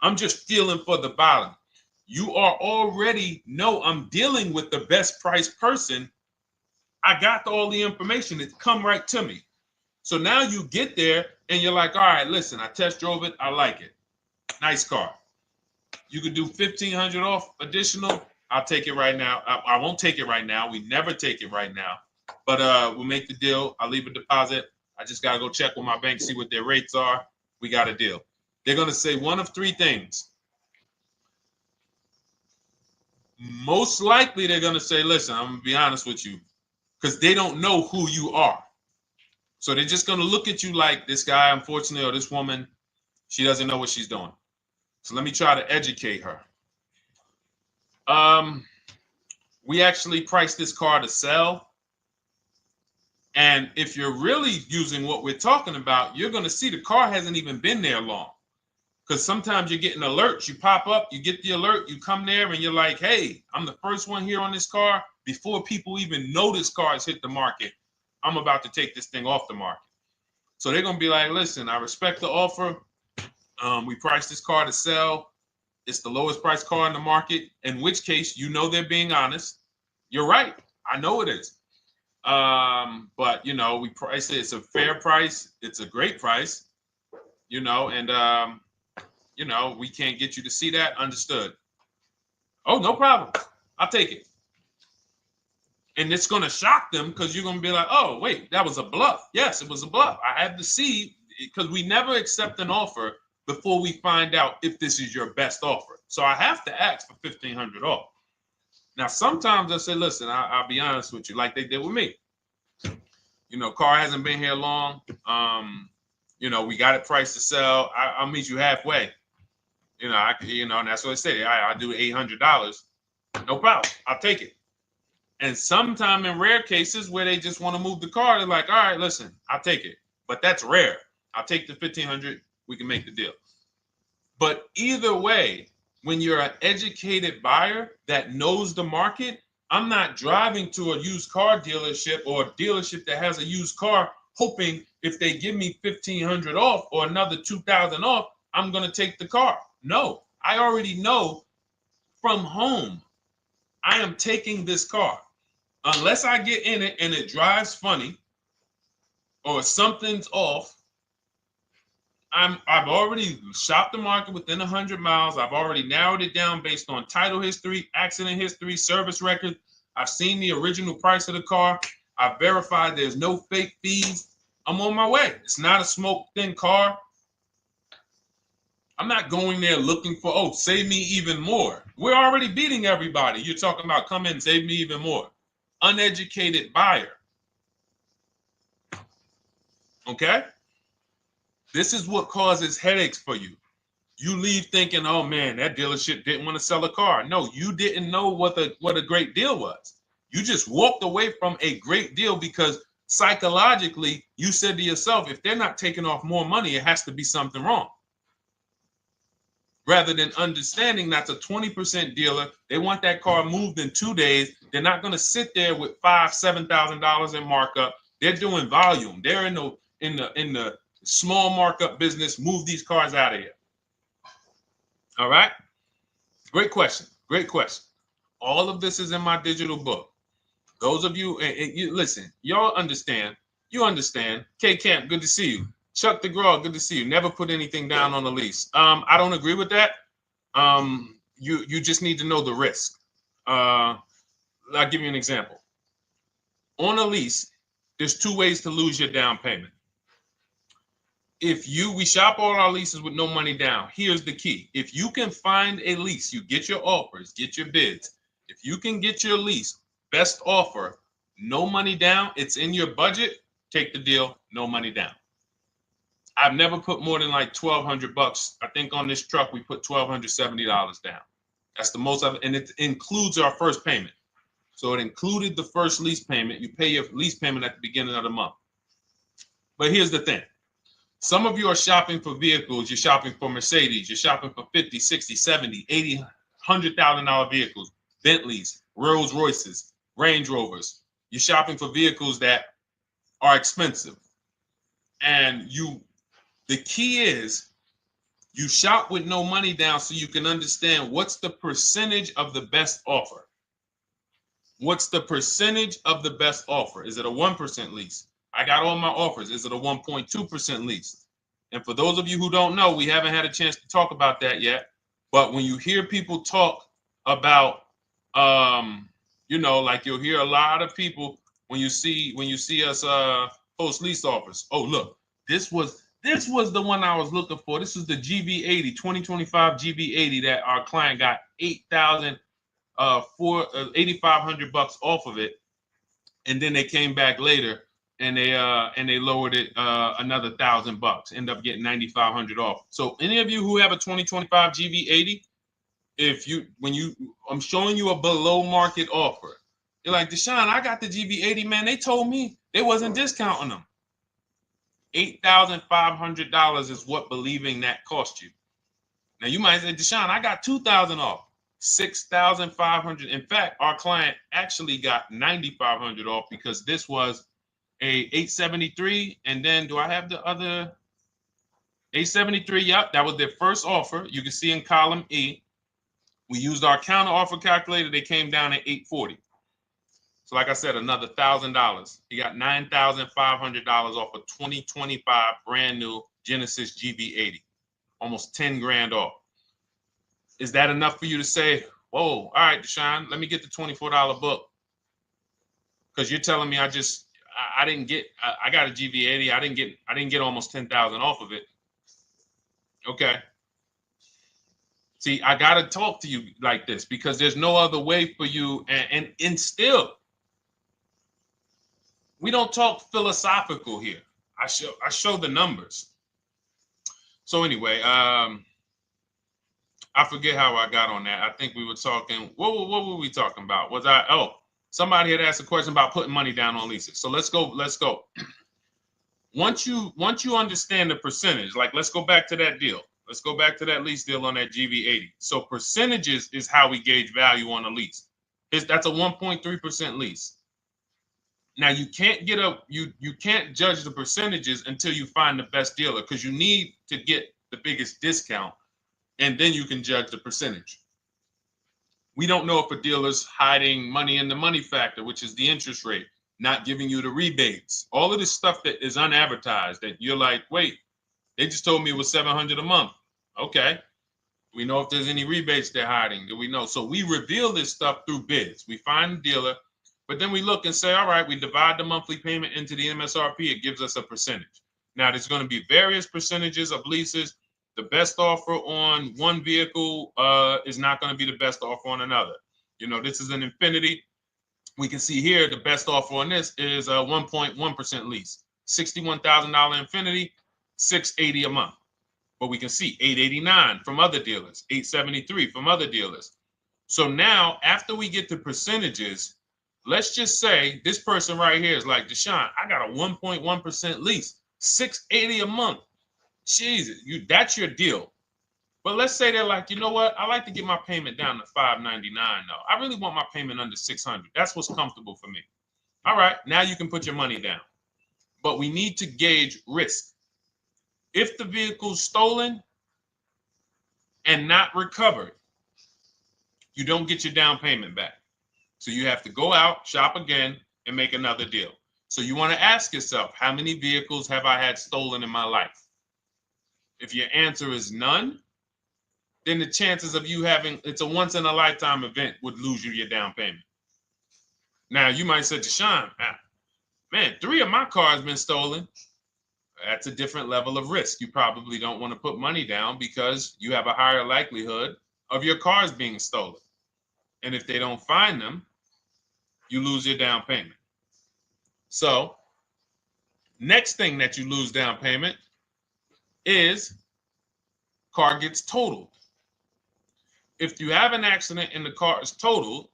I'm just feeling for the bottom. You are already know I'm dealing with the best price person. I got all the information. It's come right to me. So now you get there and you're like, all right, listen, I test drove it. I like it. Nice car. You could do $1,500 off additional. I'll take it right now. I won't take it right now. We never take it right now. But we'll make the deal. I'll leave a deposit. I just got to go check with my bank, see what their rates are. We got a deal. They're going to say one of 3 things. Most likely they're going to say, listen, I'm going to be honest with you, because they don't know who you are. So they're just going to look at you like this guy, unfortunately, or this woman, she doesn't know what she's doing. So let me try to educate her. We actually priced this car to sell. And if you're really using what we're talking about, you're going to see the car hasn't even been there long. Because sometimes you're getting alerts. You pop up, you get the alert, you come there, and you're like, hey, I'm the first one here on this car. Before people even know this car has hit the market, I'm about to take this thing off the market. So they're going to be like, listen, I respect the offer. We priced this car to sell. It's the lowest price car in the market, in which case, they're being honest. You're right. I know it is. But, we price it. It's a fair price. It's a great price, and, you know, we can't get you to see that. Understood. Oh, no problem. I'll take it. And it's going to shock them because you're going to be like, oh, wait, that was a bluff. Yes, it was a bluff. I had to see, because we never accept an offer before we find out if this is your best offer. So I have to ask for $1,500 off. Now, sometimes I say, listen, I'll be honest with you, like they did with me. You know, car hasn't been here long. You know, we got it priced to sell. I'll meet you halfway. You know, and that's what I say. I'll do $800. No problem. I'll take it. And sometime in rare cases where they just want to move the car, they're like, all right, listen, I'll take it. But that's rare. I'll take the $1,500. We can make the deal. But either way, when you're an educated buyer that knows the market, I'm not driving to a used car dealership or a dealership that has a used car hoping if they give me $1,500 off or another $2,000 off, I'm going to take the car. No, I already know from home I am taking this car. Unless I get in it and it drives funny or something's off, I've already shopped the market within 100 miles. I've already narrowed it down based on title history, accident history, service record. I've seen the original price of the car. I've verified there's no fake fees. I'm on my way. It's not a smoke thin car. I'm not going there looking for, oh, save me even more. We're already beating everybody. You're talking about come in, save me even more. Uneducated buyer. Okay? This is what causes headaches for you. You leave thinking, oh man, that dealership didn't want to sell a car. No, you didn't know what a great deal was. You just walked away from a great deal because psychologically you said to yourself, if they're not taking off more money, it has to be something wrong. Rather than understanding that's a 20% dealer, they want that car moved in 2 days. They're not going to sit there with $5,000, $7,000 in markup. They're doing volume. They're in the small markup business. Move these cars out of here. All right. Great question. Great question. All of this is in my digital book. Those of you, and you listen, y'all understand. You understand. K Camp, good to see you. Chuck DeGraw, good to see you. Never put anything down on the lease. I don't agree with that. You just need to know the risk. I'll give you an example. On a lease, there's 2 ways to lose your down payment. We shop all our leases with no money down. Here's the key. If you can find a lease, you get your offers, get your bids. If you can get your lease, best offer, no money down, it's in your budget, take the deal, no money down. I've never put more than like $1,200. I think on this truck, we put $1,270 down. That's the most of it. And it includes our first payment. So it included the first lease payment. You pay your lease payment at the beginning of the month. But here's the thing. Some of you are shopping for vehicles. You're shopping for Mercedes. You're shopping for 50, 60, 70, 80, $100,000 vehicles, Bentleys, Rolls Royces, Range Rovers. You're shopping for vehicles that are expensive. And the key is you shop with no money down so you can understand what's the percentage of the best offer. What's the percentage of the best offer? Is it a 1% lease? I got all my offers. Is it a 1.2% lease? And for those of you who don't know, we haven't had a chance to talk about that yet. But when you hear people talk about, like you'll hear a lot of people when you see us post lease offers. Oh, look, this was the one I was looking for. This is the GV80, 2025 GV80 that our client got $8,500 off of it, and then they came back later and they lowered it another $1,000. End up getting $9,500 off. So any of you who have a 2025 GV80, I'm showing you a below market offer. You're like, Deshone, I got the GV80, man. They told me they wasn't discounting them. $8,500 is what believing that cost you. Now you might say, Deshone, I got $2,000 off. $6,500. In fact, our client actually got $9,500 off because this was a 873. And then do I have the other 873? Yep, that was their first offer. You can see in column E. We used our counter offer calculator. They came down at 840. So like I said, another $1,000. He got $9,500 off a 2025 brand new Genesis GV80. almost 10 grand off. Is that enough for you to say, whoa, all right, Deshone, let me get the $24 book? Because you're telling me I didn't get, I got a GV80. I didn't get almost 10,000 off of it. Okay. See, I got to talk to you like this because there's no other way for you. And still, we don't talk philosophical here. I show the numbers. So anyway, I forget how I got on that. I think we were talking, what were we talking about? Somebody had asked a question about putting money down on leases. So let's go. Once you understand the percentage, like let's go back to that deal. Let's go back to that lease deal on that GV80. So percentages is how we gauge value on a lease. That's a 1.3% lease. Now you can't you can't judge the percentages until you find the best dealer, because you need to get the biggest discount, and then you can judge the percentage. We don't know if a dealer's hiding money in the money factor, which is the interest rate, not giving you the rebates, all of this stuff that is unadvertised that you're like, wait, they just told me it was $700 a month. Okay. We know if there's any rebates they're hiding. Do we know? So we reveal this stuff through bids. We find the dealer, but then we look and say, all right, we divide the monthly payment into the MSRP. It gives us a percentage. Now, there's going to be various percentages of leases. The best offer on one vehicle is not going to be the best offer on another. You know, this is an Infinity. We can see here the best offer on this is a 1.1% lease. $61,000 Infinity, $680 a month. But we can see $889 from other dealers, $873 from other dealers. So now, after we get the percentages, let's just say this person right here is like, Deshone, I got a 1.1% lease, $680 a month. Jesus, that's your deal. But let's say they're like, you know what? I like to get my payment down to $599 though. I really want my payment under $600. That's what's comfortable for me. All right, now you can put your money down. But we need to gauge risk. If the vehicle's stolen and not recovered, you don't get your down payment back. So you have to go out, shop again, and make another deal. So you want to ask yourself, how many vehicles have I had stolen in my life? If your answer is none, then the chances of you having, it's a once in a lifetime event, would lose you your down payment. Now you might say, Deshone, man, 3 of my cars been stolen. That's a different level of risk. You probably don't want to put money down because you have a higher likelihood of your cars being stolen. And if they don't find them, you lose your down payment. So next thing that you lose down payment is car gets totaled. If you have an accident and the car is totaled,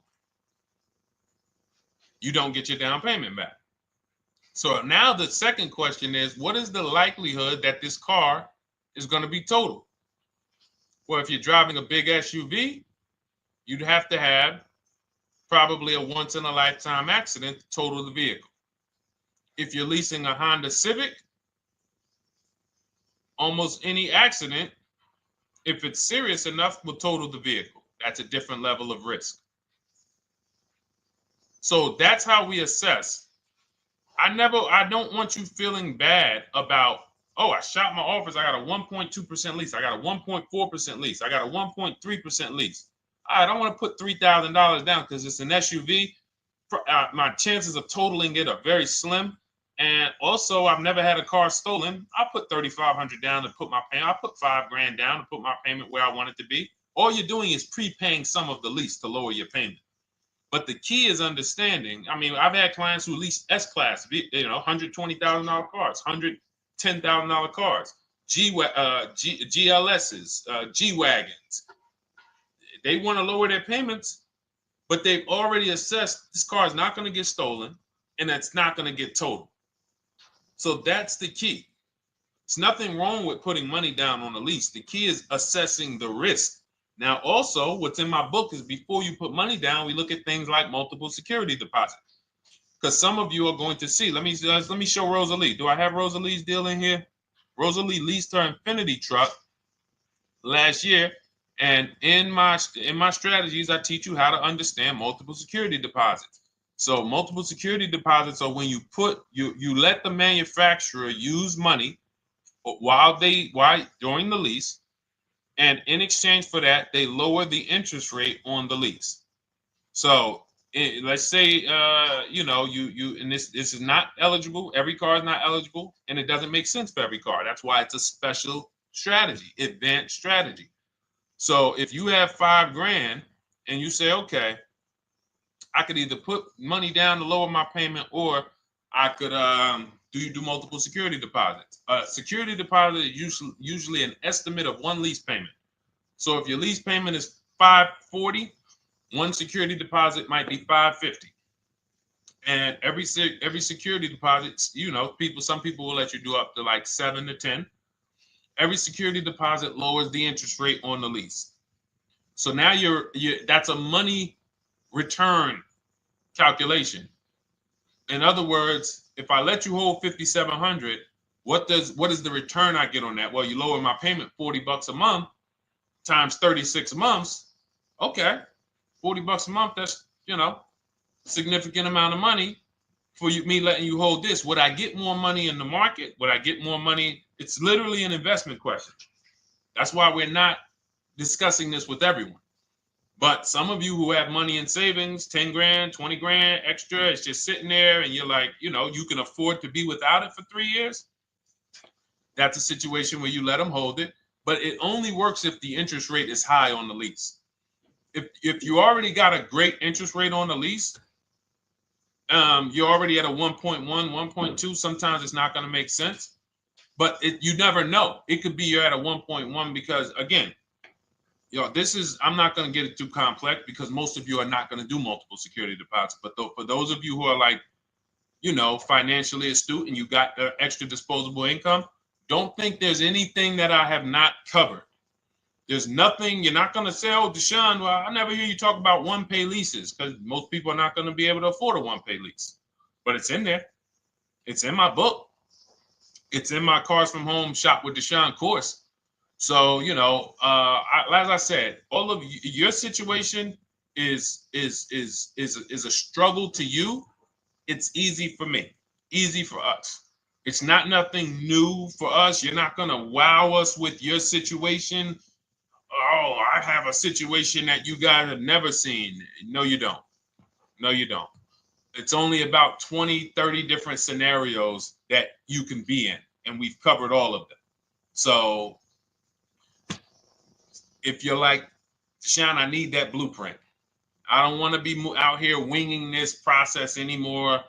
you don't get your down payment back. So now the second question is, what is the likelihood that this car is going to be totaled? Well, if you're driving a big SUV, you'd have to have probably a once in a lifetime accident to total the vehicle. If you're leasing a Honda Civic, almost any accident, if it's serious enough, will total the vehicle. That's a different level of risk. So that's how we assess. I don't want you feeling bad about, oh, I shot my office, I got a 1.2% lease, I got a 1.4% lease, I got a 1.3% lease. I don't want to put $3,000 down because it's an SUV. My chances of totaling it are very slim. And also, I've never had a car stolen. I put $3,500 down to put my payment. I put $5,000 down to put my payment where I want it to be. All you're doing is prepaying some of the lease to lower your payment. But the key is understanding. I mean, I've had clients who lease S-Class, $120,000 cars, $110,000 cars, GLSs, G-Wagons. They want to lower their payments, but they've already assessed this car is not going to get stolen and it's not going to get totaled. So that's the key. There's nothing wrong with putting money down on a lease. The key is assessing the risk. Now, also, what's in my book is before you put money down, we look at things like multiple security deposits. Because some of you are going to see, let me show Rosalie. Do I have Rosalie's deal in here? Rosalie leased her Infinity truck last year. And in my strategies, I teach you how to understand multiple security deposits. So multiple security deposits are when you let the manufacturer use money during the lease And in exchange for that, they lower the interest rate on the lease. So let's say, and this is not eligible. Every car is not eligible, and it doesn't make sense for every car. That's why it's a special strategy, advanced strategy. So if you have $5,000 and you say, okay, I could either put money down to lower my payment, or I could do multiple security deposits. Security deposit is usually an estimate of one lease payment. So if your lease payment is $540, one security deposit might be $550. And every security deposit, some people will let you do up to like 7 to 10. Every security deposit lowers the interest rate on the lease. So now that's a money return calculation. In other words, if I let you hold $5,700, what is the return I get on that? Well, you lower my payment $40 a month times 36 months. Okay, $40 a month. That's significant amount of money for me letting you hold this. Would I get more money in the market? Would I get more money? It's literally an investment question. That's why we're not discussing this with everyone. But some of you who have money in savings, 10 grand, 20 grand extra, it's just sitting there, and you're like, you can afford to be without it for 3 years. That's a situation where you let them hold it, but it only works if the interest rate is high on the lease. If you already got a great interest rate on the lease, you're already at a 1.1, 1.2. Sometimes it's not going to make sense, but you never know. It could be you're at a 1.1 because, again, I'm not going to get it too complex because most of you are not going to do multiple security deposits. But for those of you who are like, financially astute and you got extra disposable income, don't think there's anything that I have not covered. There's nothing. You're not going to say, oh, Deshone, well, I never hear you talk about one-pay leases, because most people are not going to be able to afford a one-pay lease. But it's in there. It's in my book. It's in my Cars from Home Shop with Deshone course. So, as I said, all of your situation is a struggle to you. It's easy for me, easy for us. It's nothing new for us. You're not going to wow us with your situation. Oh, I have a situation that you guys have never seen. No, you don't. No, you don't. It's only about 20, 30 different scenarios that you can be in, and we've covered all of them. So if you're like, Deshone, I need that blueprint. I don't want to be out here winging this process anymore,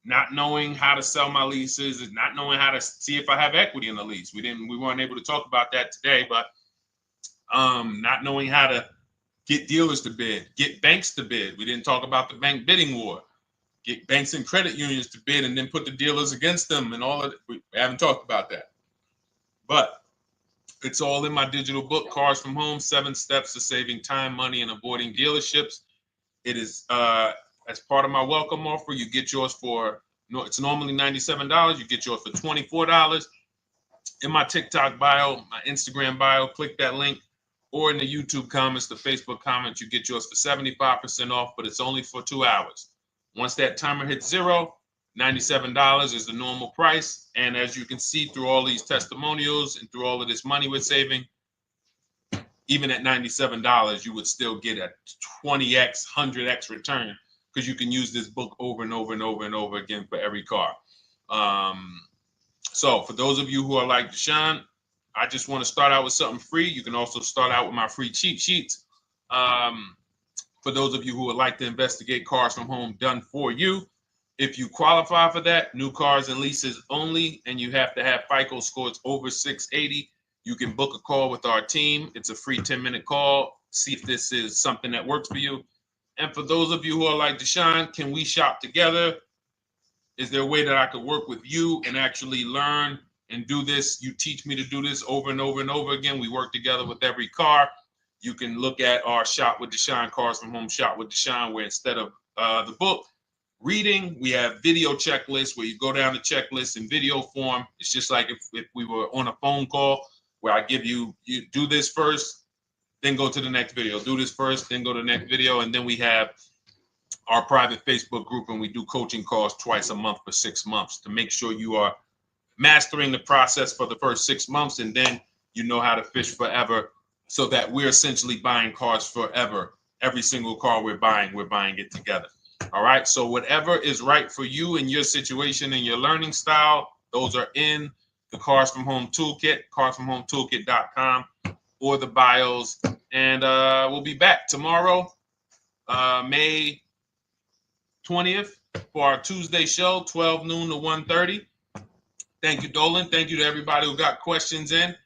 not knowing how to sell my leases and not knowing how to see if I have equity in the lease. We weren't able to talk about that today, but not knowing how to get dealers to bid, get banks to bid. We didn't talk about the bank bidding war. Get banks and credit unions to bid and then put the dealers against them and all of it. We haven't talked about that. But it's all in my digital book, Cars from Home, 7 Steps to Saving Time, Money, and Avoiding Dealerships. It is as part of my welcome offer. You get yours it's normally $97. You get yours for $24. In my TikTok bio, my Instagram bio, click that link, or in the YouTube comments, the Facebook comments, you get yours for 75% off, but it's only for 2 hours. Once that timer hits 0, $97 is the normal price. And as you can see through all these testimonials and through all of this money we're saving, even at $97, you would still get a 20x, 100x return, because you can use this book over and over and over and over again for every car. So for those of you who are like, Deshone, I just want to start out with something free. You can also start out with my free cheat sheets. For those of you who would like to investigate Cars from Home done for you, if you qualify for that, new cars and leases only, and you have to have FICO scores over 680, you can book a call with our team. It's a free 10-minute call. See if this is something that works for you. And for those of you who are like, Deshone, can we shop together? Is there a way that I could work with you and actually learn and do this? You teach me to do this over and over and over again. We work together with every car. You can look at our Shop with Deshone, Cars from Home Shop with Deshone, where instead of the book reading, we have video checklists where you go down the checklist in video form. It's just like if we were on a phone call, where I give you do this first, then go to the next video. Do this first, then go to the next video. And then we have our private Facebook group, and we do coaching calls twice a month for 6 months to make sure you are mastering the process for the first 6 months, and then you know how to fish forever so that we're essentially buying cars forever. Every single car we're buying it together. All right. So whatever is right for you and your situation and your learning style, those are in the Cars from Home Toolkit, carsfromhometoolkit.com, or the bios. And we'll be back tomorrow, May 20th, for our Tuesday show, 12 noon to 1:30. Thank you, Dolan. Thank you to everybody who got questions in.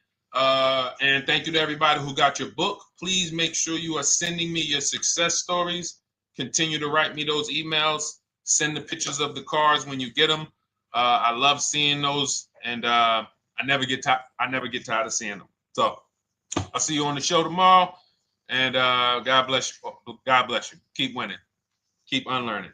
And thank you to everybody who got your book. Please make sure you are sending me your success stories. Continue to write me those emails. Send the pictures of the cars when you get them. I love seeing those, and I never get tired of seeing them. So I'll see you on the show tomorrow. And God bless you. God bless you. Keep winning. Keep unlearning.